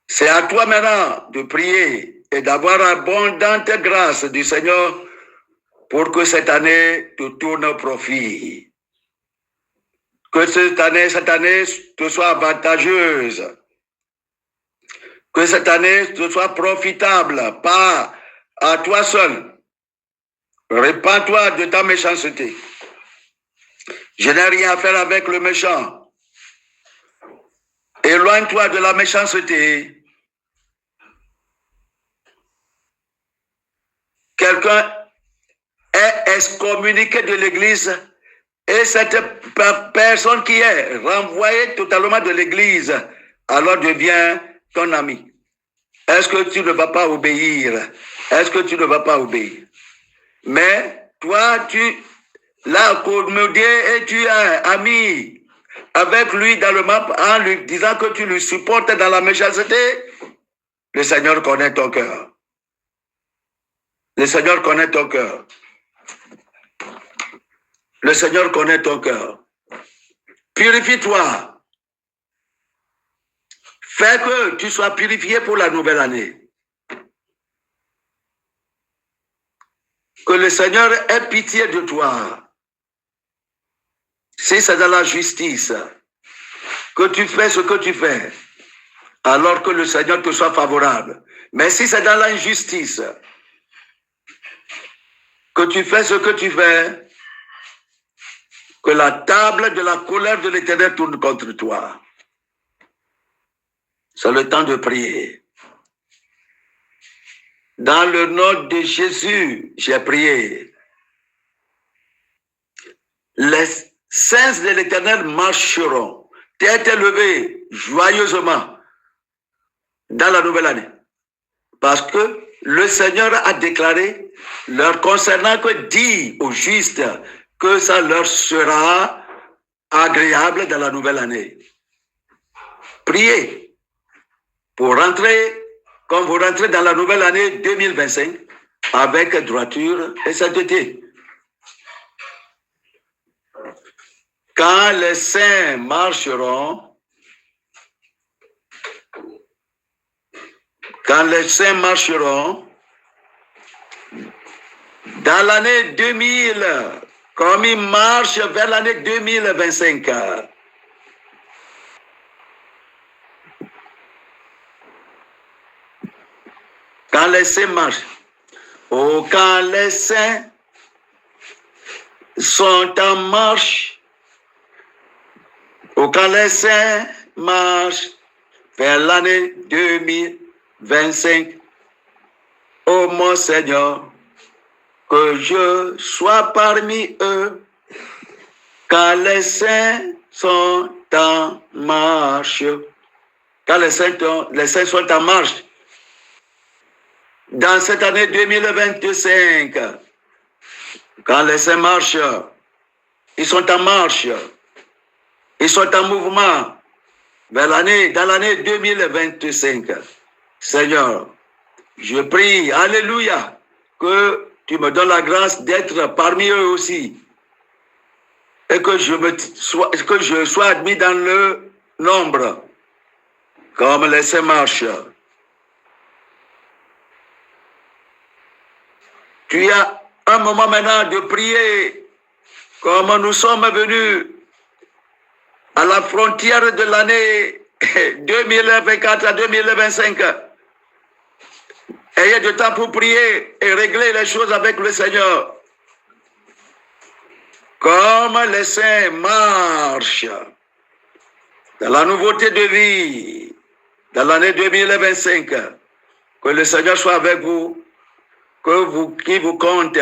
[SPEAKER 1] C'est à toi maintenant de prier et d'avoir abondante grâce du Seigneur pour que cette année te tourne au profit. Que cette année te soit avantageuse. Que cette année te soit profitable, pas à toi seul. Répands-toi de ta méchanceté. Je n'ai rien à faire avec le méchant. Éloigne-toi de la méchanceté. Quelqu'un est excommuniqué de l'église et cette personne qui est renvoyée totalement de l'église, alors devient ton ami. Est-ce que tu ne vas pas obéir? Est-ce que tu ne vas pas obéir? Mais toi, tu l'as accommodé et tu es ami avec lui dans le map en lui disant que tu le supportes dans la méchanceté. Le Seigneur connaît ton cœur. Le Seigneur connaît ton cœur. Le Seigneur connaît ton cœur. Purifie-toi. Fais que tu sois purifié pour la nouvelle année. Que le Seigneur ait pitié de toi. Si c'est dans la justice que tu fais ce que tu fais, alors que le Seigneur te soit favorable. Mais si c'est dans l'injustice que tu fais ce que tu fais, que la table de la colère de l'Éternel tourne contre toi. C'est le temps de prier. Dans le nom de Jésus, j'ai prié. Les saints de l'Éternel marcheront, tête élevée, joyeusement, dans la nouvelle année. Parce que le Seigneur a déclaré, leur concernant, que dit aux justes que ça leur sera agréable dans la nouvelle année. Priez pour rentrer, comme vous rentrez dans la nouvelle année 2025, avec droiture et sainteté. Quand les saints marcheront, dans l'année 2000, comme ils marchent vers l'année 2025, quand les saints marchent, quand les saints sont en marche, quand les saints marchent vers l'année 2025, ô mon Seigneur, que je sois parmi eux, quand les saints sont en marche, quand les saints sont en marche, dans cette année 2025, quand les saints marchent, ils sont en marche, ils sont en mouvement dans l'année 2025. Seigneur, je prie, alléluia, que tu me donnes la grâce d'être parmi eux aussi et que je sois admis dans le nombre, comme les saints marchent. Tu as un moment maintenant de prier, comme nous sommes venus à la frontière de l'année 2024 à 2025. Ayez du temps pour prier et régler les choses avec le Seigneur. Comme les saints marchent dans la nouveauté de vie, dans l'année 2025, que le Seigneur soit avec vous, qui vous compte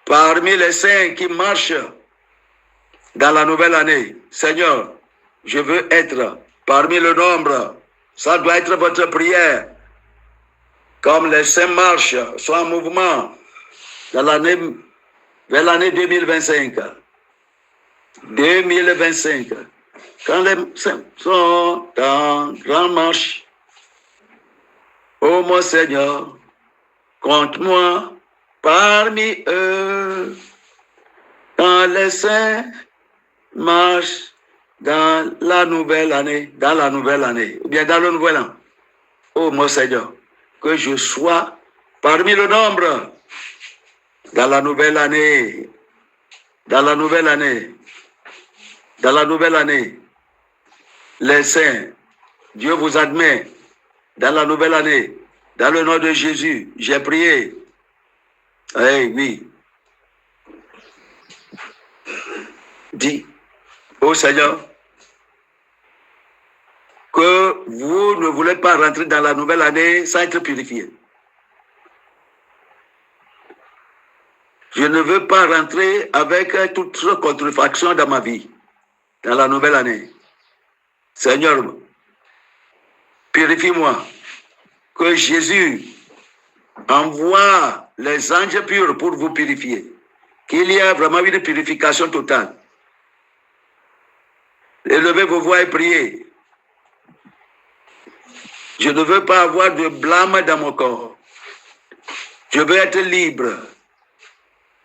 [SPEAKER 1] parmi les saints qui marchent dans la nouvelle année. Seigneur, je veux être parmi le nombre. Ça doit être votre prière. Comme les saints marchent, sont en mouvement dans vers l'année 2025. 2025. Quand les saints sont en grande marche, ô mon Seigneur, compte-moi parmi eux. Quand les saints marchent dans la nouvelle année, ou bien dans le nouvel an. Oh mon Seigneur, que je sois parmi le nombre dans la nouvelle année, les saints, Dieu vous admet dans la nouvelle année, dans le nom de Jésus, j'ai prié. Oui. Dis, ô Seigneur, que vous ne voulez pas rentrer dans la nouvelle année sans être purifié. Je ne veux pas rentrer avec toute contrefaction dans ma vie, dans la nouvelle année. Seigneur, purifie-moi que Jésus envoie les anges purs pour vous purifier. Qu'il y a vraiment une purification totale. Élevez vos voix et priez. Je ne veux pas avoir de blâme dans mon corps. Je veux être libre.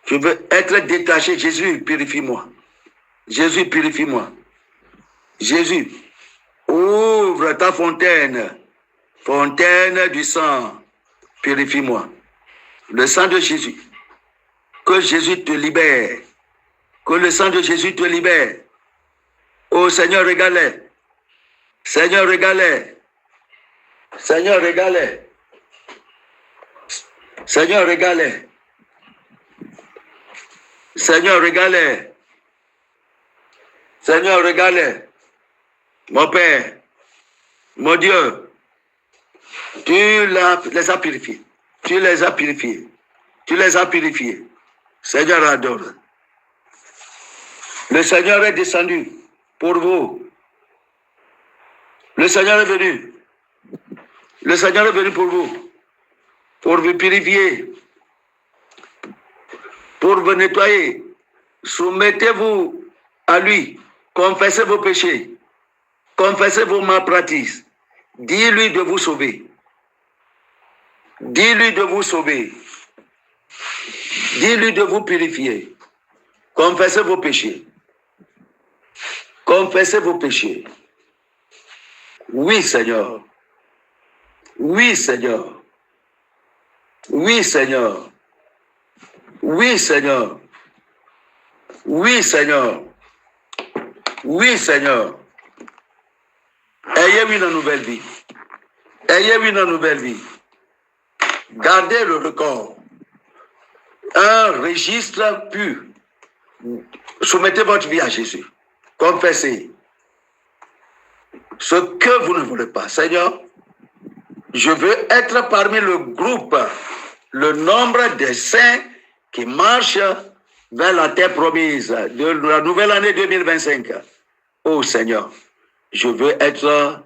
[SPEAKER 1] Je veux être détaché. Jésus, purifie-moi. Jésus, purifie-moi. Jésus, ouvre ta fontaine. Fontaine du sang. Purifie-moi. Le sang de Jésus. Que Jésus te libère. Que le sang de Jésus te libère. Oh Seigneur, régale-les. Seigneur, régale-les. Seigneur, régale-les. Seigneur, régale-les. Seigneur, régale-les. Seigneur, régale-les. Mon Père, mon Dieu, tu les as purifiés. Tu les as purifiés. Tu les as purifiés. Seigneur, adore. Le Seigneur est descendu pour vous. Le Seigneur est venu. Le Seigneur est venu pour vous purifier, pour vous nettoyer. Soumettez-vous à lui. Confessez vos péchés. Confessez vos malpratices. Dis-lui de vous sauver. Dis-lui de vous sauver. Dis-lui de vous purifier. Confessez vos péchés. Confessez vos péchés. Oui, Seigneur. Oui, Seigneur. Oui, Seigneur. Oui, Seigneur. Oui, Seigneur. Oui, Seigneur. Ayez une nouvelle vie. Ayez une nouvelle vie. Gardez le record. Un registre pur. Soumettez votre vie à Jésus. Confessez ce que vous ne voulez pas. Seigneur, je veux être parmi le groupe, le nombre des saints qui marchent vers la terre promise de la nouvelle année 2025. Oh Seigneur, je veux être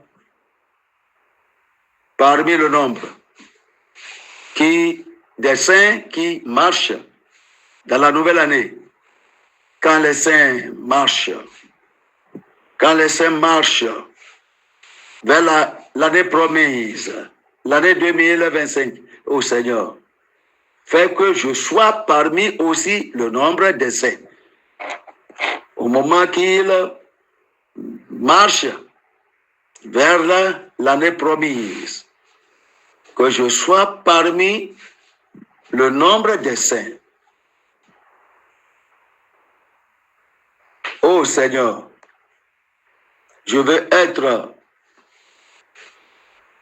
[SPEAKER 1] parmi le nombre des saints qui marchent dans la nouvelle année. Quand les saints marchent, vers l'année promise, l'année 2025, oh Seigneur, fais que je sois parmi aussi le nombre des saints. Au moment qu'ils marchent vers l'année promise, que je sois parmi le nombre des saints. Oh Seigneur, je veux être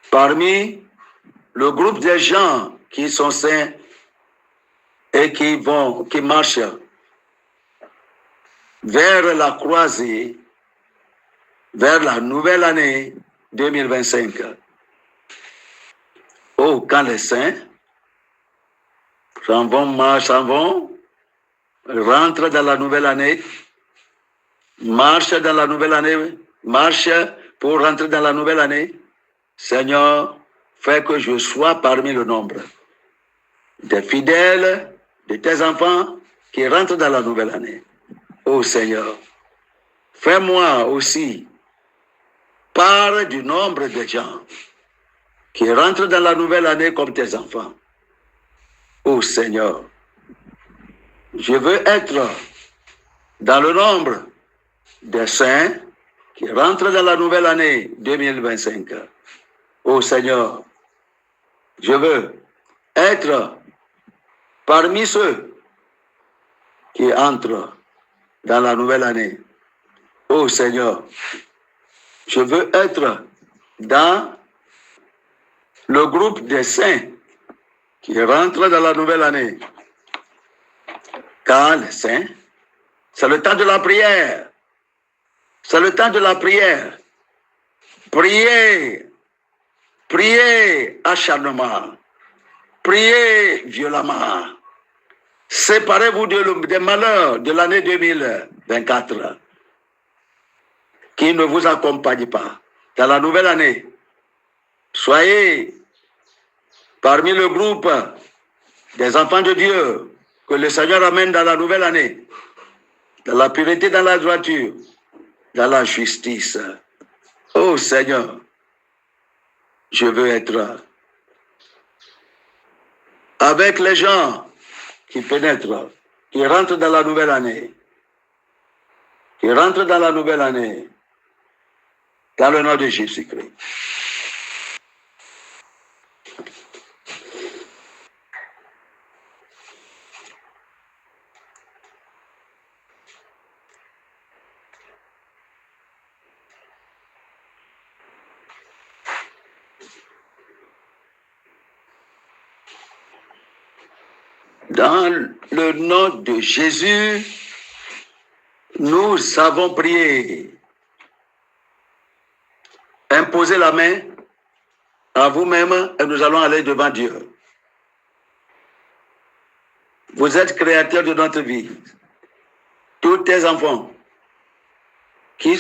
[SPEAKER 1] parmi le groupe des gens qui sont saints et qui marchent vers la croisée, vers la nouvelle année 2025. Oh, quand les saints s'en vont, rentrent dans la nouvelle année, marchent dans la nouvelle année, marchent pour rentrer dans la nouvelle année, Seigneur, fais que je sois parmi le nombre des fidèles, de tes enfants qui rentrent dans la nouvelle année. Oh Seigneur, fais-moi aussi part du nombre de gens qui rentrent dans la nouvelle année comme tes enfants. Oh Seigneur, je veux être dans le nombre des saints qui rentrent dans la nouvelle année 2025. Oh Seigneur, je veux être parmi ceux qui entrent dans la nouvelle année. Oh Seigneur, je veux être dans le groupe des saints qui rentrent dans la nouvelle année. Car les saints, c'est le temps de la prière. C'est le temps de la prière. Priez. Priez acharnement. Priez violemment. Séparez-vous des malheurs de l'année 2024 qui ne vous accompagnent pas. Dans la nouvelle année, soyez parmi le groupe des enfants de Dieu que le Seigneur amène dans la nouvelle année, dans la pureté, dans la droiture, dans la justice. Oh Seigneur, je veux être avec les gens qui pénètrent, qui rentrent dans la nouvelle année, dans le nom de Jésus-Christ. Dans le nom de Jésus, nous avons prié. Imposez la main à vous-même et nous allons aller devant Dieu. Vous êtes créateur de notre vie. Tous tes enfants qui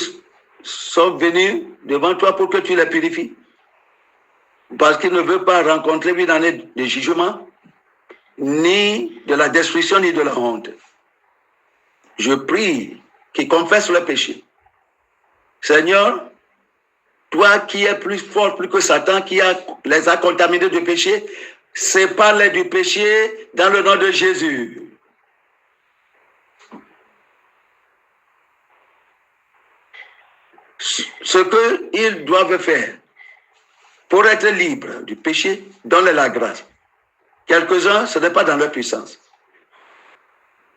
[SPEAKER 1] sont venus devant toi pour que tu les purifies. Parce qu'ils ne veulent pas rencontrer une année de jugement, ni de la destruction, ni de la honte. Je prie qu'ils confessent le péché. Seigneur, toi qui es plus fort, plus que Satan, qui les a contaminés de péché, sépare-les du péché dans le nom de Jésus. Ce qu'ils doivent faire pour être libres du péché, donne la grâce. Quelques-uns, ce n'est pas dans leur puissance.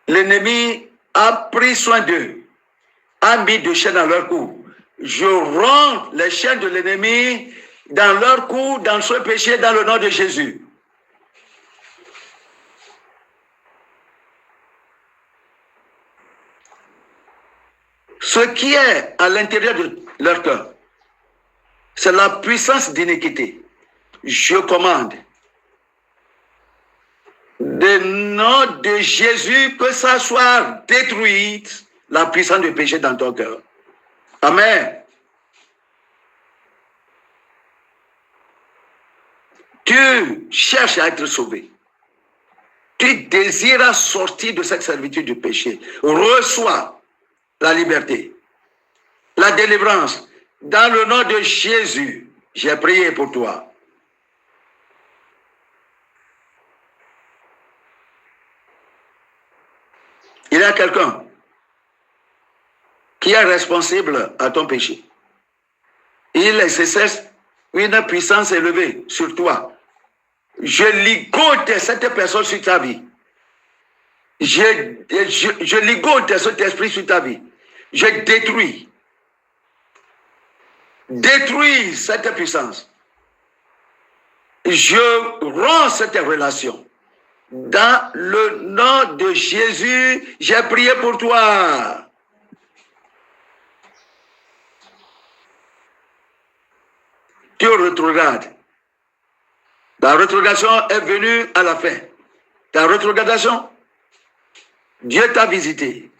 [SPEAKER 1] L'ennemi a pris soin d'eux, a mis des chaînes dans leur cou. Je romps les chaînes de l'ennemi dans leur cou, dans ce péché, dans le nom de Jésus. Ce qui est à l'intérieur de leur cœur, c'est la puissance d'iniquité. Je commande, au nom de Jésus, que ça soit détruit, la puissance du péché dans ton cœur. Amen. Tu cherches à être sauvé. Tu désires sortir de cette servitude du péché. Reçois la liberté, la délivrance. Dans le nom de Jésus, j'ai prié pour toi. Il y a quelqu'un qui est responsable à ton péché. Il exerce une puissance élevée sur toi. Je ligote cette personne sur ta vie. Je ligote cet esprit sur ta vie. Je détruis cette puissance. Je rends cette relation. Dans le nom de Jésus, j'ai prié pour toi. Tu rétrogrades. La rétrogradation est venue à la fin. Ta rétrogradation, Dieu t'a visité.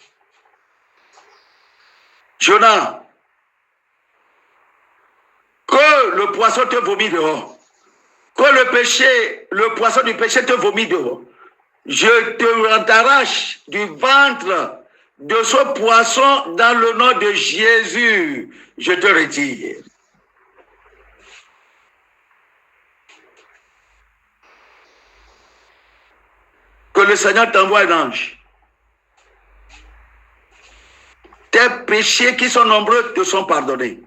[SPEAKER 1] Jonas, que le poisson te vomit dehors. Que le poisson du péché te vomit dehors. Je t'arrache du ventre de ce poisson dans le nom de Jésus. Je te retire. Que le Seigneur t'envoie un ange. Tes péchés qui sont nombreux te sont pardonnés.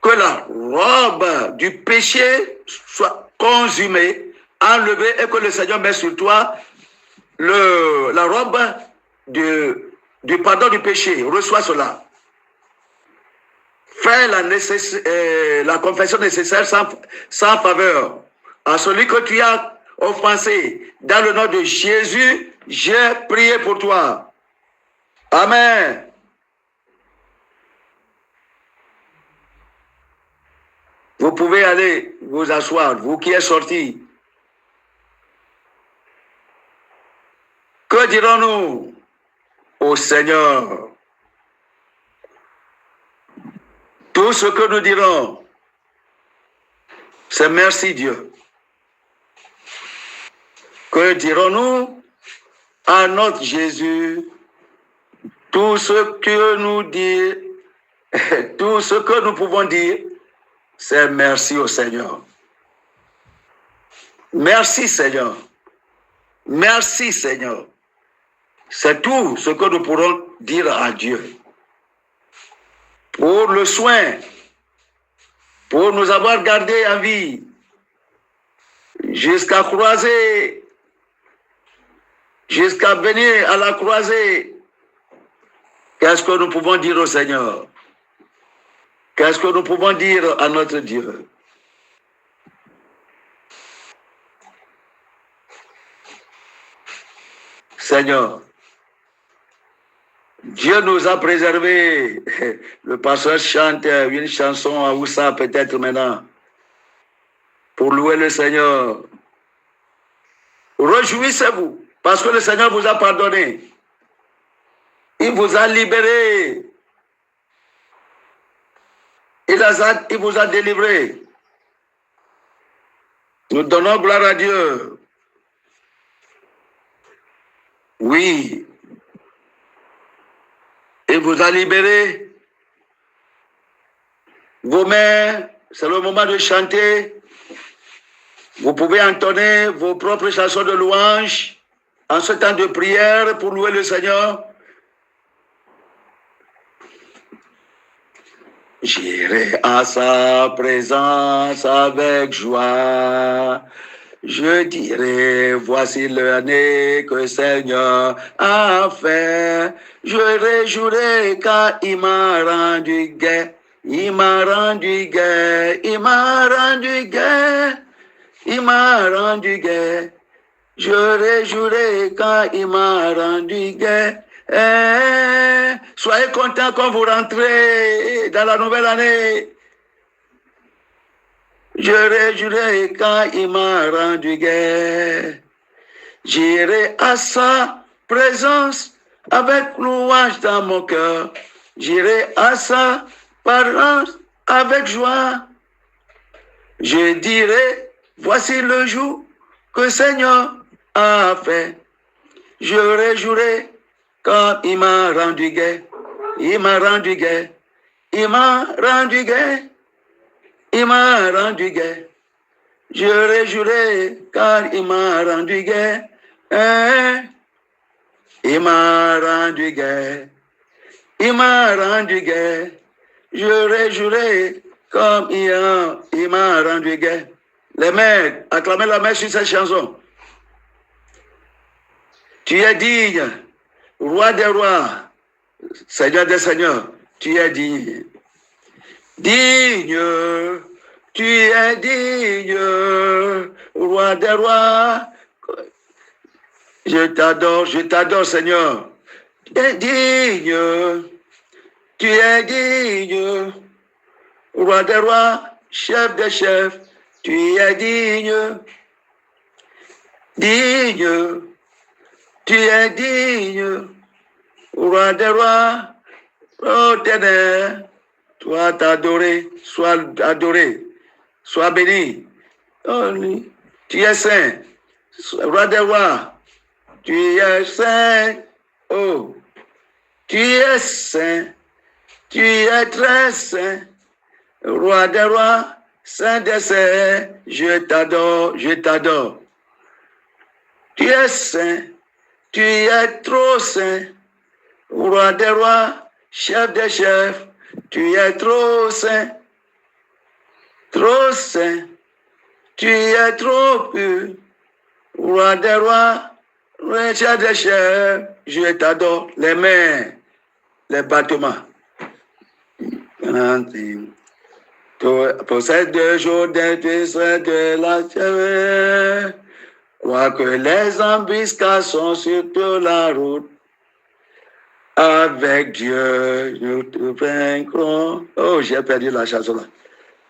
[SPEAKER 1] Que la robe du péché soit consumée, enlevée, et que le Seigneur met sur toi la robe du pardon du péché. Reçois cela. Fais la confession nécessaire sans faveur. À celui que tu as offensé, dans le nom de Jésus, j'ai prié pour toi. Amen. Vous pouvez aller vous asseoir, vous qui êtes sortis. Que dirons-nous au Seigneur? Tout ce que nous dirons, C'est merci Dieu. Que dirons-nous à notre Jésus? Tout ce que nous dit, tout ce que nous pouvons dire, c'est merci au Seigneur. Merci Seigneur. Merci Seigneur. C'est tout ce que nous pourrons dire à Dieu. Pour le soin, pour nous avoir gardés en vie, jusqu'à croiser, jusqu'à venir à la croisée. Qu'est-ce que nous pouvons dire au Seigneur? Qu'est-ce que nous pouvons dire à notre Dieu? Seigneur, Dieu nous a préservés. Le pasteur chante une chanson à Oussa peut-être maintenant pour louer le Seigneur. Réjouissez-vous parce que le Seigneur vous a pardonné. Il vous a libéré. Il vous a délivré. Nous donnons gloire à Dieu. Oui. Il vous a libéré. Vos mains, c'est le moment de chanter. Vous pouvez entonner vos propres chansons de louange en ce temps de prière pour louer le Seigneur. J'irai à sa présence avec joie. Je dirai, voici l'année que le Seigneur a fait. Je réjouirai car il m'a rendu gai. Il m'a rendu gai. Il m'a rendu gai. Il m'a rendu gai. Je réjouirai quand il m'a rendu gai. Soyez contents quand vous rentrez dans la nouvelle année. Je réjouirai quand il m'a rendu gai. J'irai à sa présence avec louange dans mon cœur. J'irai à sa présence avec joie. Je dirai, voici le jour que le Seigneur a fait. Je réjouirai quand il m'a rendu gai. Il m'a rendu gai. Il m'a rendu gai. Il m'a rendu gai. Je réjouirai car il m'a rendu gai. Il m'a rendu gai. Il m'a rendu gai. Je réjouirai comme il m'a rendu gai. Les mains, acclamez la main sur cette chanson. Tu es digne, roi des rois, Seigneur des seigneurs, tu es digne. Digne, tu es digne, roi des rois. Je t'adore Seigneur. Tu es digne, roi des rois, chef des chefs, tu es digne, digne, tu es digne, roi des rois, oh ténèbres, toi t'adorer, sois adoré, sois béni. Oh, tu es saint, roi des rois, tu es saint, oh, tu es saint, tu es très saint, roi des rois, saint des saints, je t'adore, je t'adore. Tu es saint, tu es trop saint, roi des rois, chef des chefs, tu es trop saint, tu es trop pur, roi des rois, chef des chefs, je t'adore. Les mains, les battements. Possède de jour d'intérêt de la terre, quoique les embuscades sont sur toute la route. Avec Dieu, nous te vaincrons. Oh, j'ai perdu la chanson là.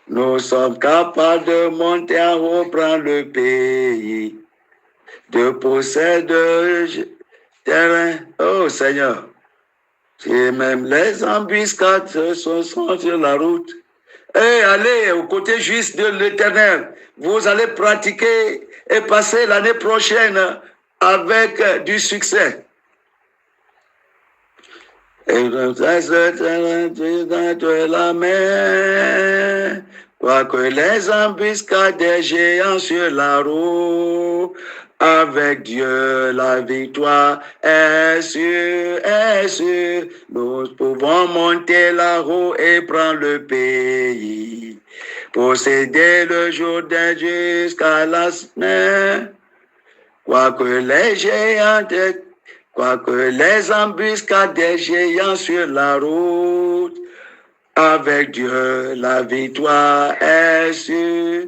[SPEAKER 1] Nous sommes capables de monter en haut, prendre le pays, de posséder terrain. Oh Seigneur, si même les embuscades sont sur la route, et allez au côté juste de l'Éternel. Vous allez pratiquer et passer l'année prochaine avec du succès. Et la main, quoique les embuscades des géants sur la roue, avec Dieu la victoire est sûre, est sûre. Nous pouvons monter la roue et prendre le pays, posséder le Jourdain jusqu'à la semaine, quoique les géants quoique les embuscades des géants sur la route, avec Dieu la victoire est sûre.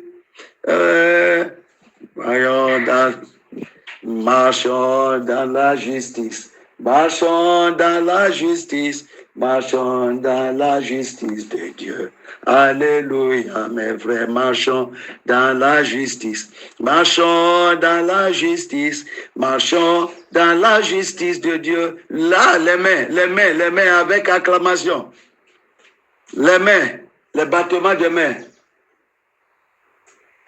[SPEAKER 1] Marchons dans la justice, marchons dans la justice, marchons dans la justice de Dieu. Alléluia, mes frères, marchons dans la justice, marchons dans la justice, marchons dans la justice de Dieu. Là, les mains avec acclamation. Les mains, les battements de mains.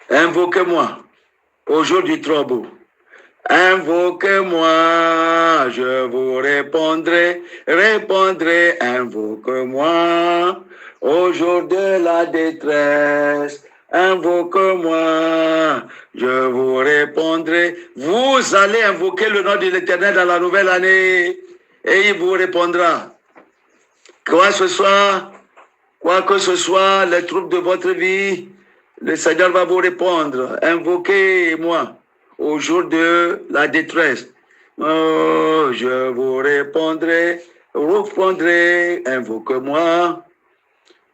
[SPEAKER 1] Invoquez-moi au jour du trouble. Invoquez-moi, je vous répondrai, invoque-moi au jour de la détresse. Invoque-moi, je vous répondrai. Vous allez invoquer le nom de l'Éternel dans la nouvelle année et il vous répondra. Quoi que ce soit, les troubles de votre vie, le Seigneur va vous répondre. Invoquez-moi au jour de la détresse. Oh, je vous répondrai, invoque-moi.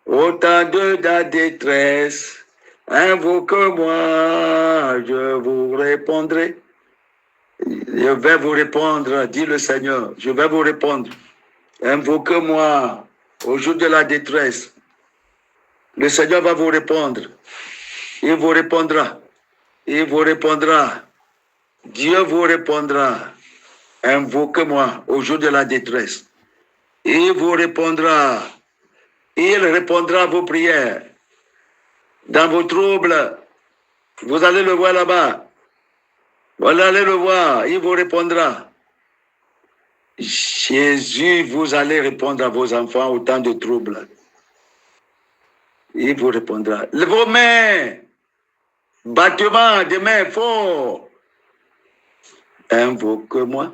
[SPEAKER 1] Au temps de la détresse, invoque-moi, je vous répondrai. Je vais vous répondre, dit le Seigneur, je vais vous répondre. Invoque-moi au jour de la détresse. Le Seigneur va vous répondre. Il vous répondra. Il vous répondra. Dieu vous répondra. Invoquez-moi au jour de la détresse. Il vous répondra. Il répondra à vos prières. Dans vos troubles, vous allez le voir là-bas. Vous allez le voir. Il vous répondra. Jésus, vous allez répondre à vos enfants au temps de troubles. Il vous répondra. Vos mains, battement de mains fort. Invoque-moi.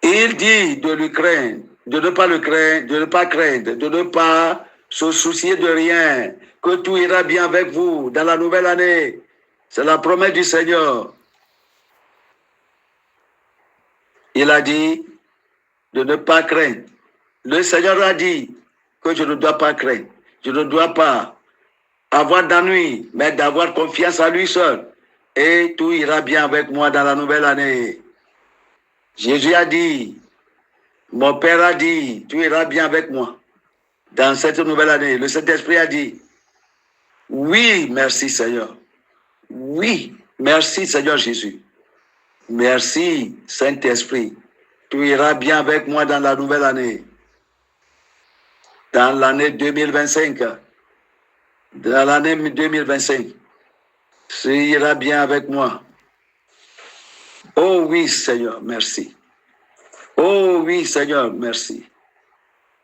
[SPEAKER 1] Il dit de lui craindre, de ne pas le craindre, de ne pas craindre, de ne pas se soucier de rien, que tout ira bien avec vous dans la nouvelle année. C'est la promesse du Seigneur. Il a dit de ne pas craindre. Le Seigneur a dit que je ne dois pas craindre. Je ne dois pas avoir d'ennui, mais d'avoir confiance en lui seul. Et tout ira bien avec moi dans la nouvelle année. Jésus a dit, mon Père a dit, tout ira bien avec moi dans cette nouvelle année. Le Saint-Esprit a dit, oui, merci Seigneur. Oui, merci Seigneur Jésus. Merci Saint-Esprit. Tout ira bien avec moi dans la nouvelle année. Dans l'année 2025. Dans l'année 2025. Ça ira bien avec moi. Oh oui, Seigneur, merci. Oh oui, Seigneur, merci.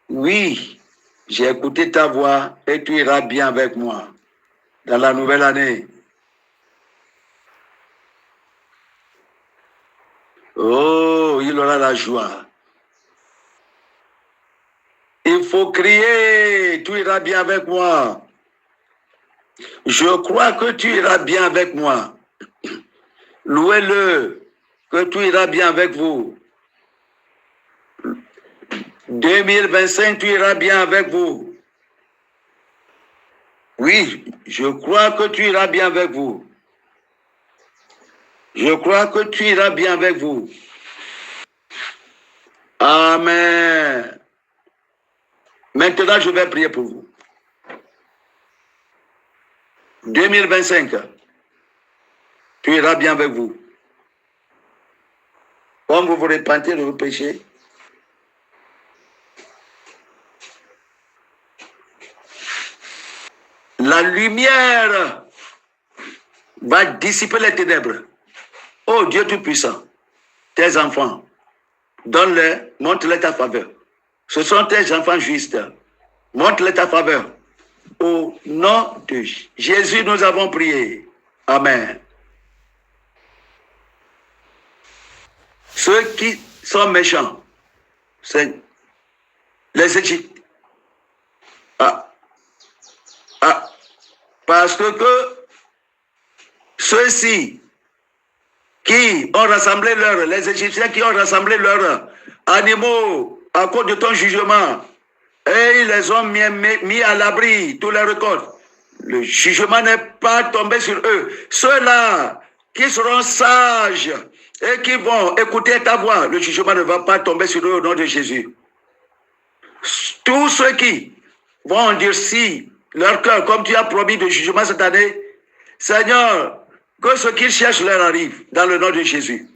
[SPEAKER 1] Oui, j'ai écouté ta voix et tu iras bien avec moi dans la nouvelle année. Oh, il aura la joie. Il faut crier, tu iras bien avec moi. Je crois que tu iras bien avec moi. Louez-le, que tu iras bien avec vous. 2025, tu iras bien avec vous. Oui, je crois que tu iras bien avec vous. Je crois que tu iras bien avec vous. Amen. Maintenant, je vais prier pour vous. 2025, tu iras bien avec vous. Comme vous vous repentez de vos péchés, La lumière va dissiper les ténèbres. Oh Dieu Tout-Puissant, tes enfants, donne-les, montre-les ta faveur. Ce sont tes enfants justes. Montre-les ta faveur. Au nom de Jésus, nous avons prié. Amen. Ceux qui sont méchants, c'est les Égyptiens. Parce que ceux-ci qui ont rassemblé les Égyptiens qui ont rassemblé leurs animaux à cause de ton jugement, et ils les ont mis à l'abri, tous les récoltes. Le jugement n'est pas tombé sur eux. Ceux-là qui seront sages et qui vont écouter ta voix, le jugement ne va pas tomber sur eux au nom de Jésus. Tous ceux qui vont endurcir leur cœur, comme tu as promis de jugement cette année, Seigneur, que ce qu'ils cherchent leur arrive dans le nom de Jésus.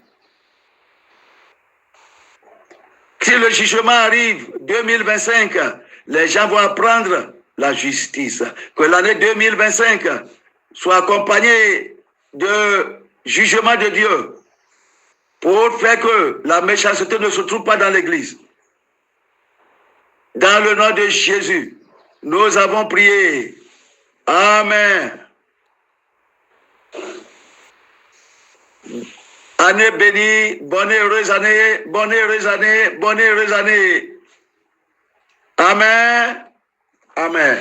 [SPEAKER 1] Si le jugement arrive 2025, les gens vont apprendre la justice. Que l'année 2025 soit accompagnée de jugement de Dieu pour faire que la méchanceté ne se trouve pas dans l'Église. Dans le nom de Jésus, nous avons prié. Amen. Année bénie, bonne et heureuse année, bonne et heureuse année, bonne et heureuse année. Amen. Amen.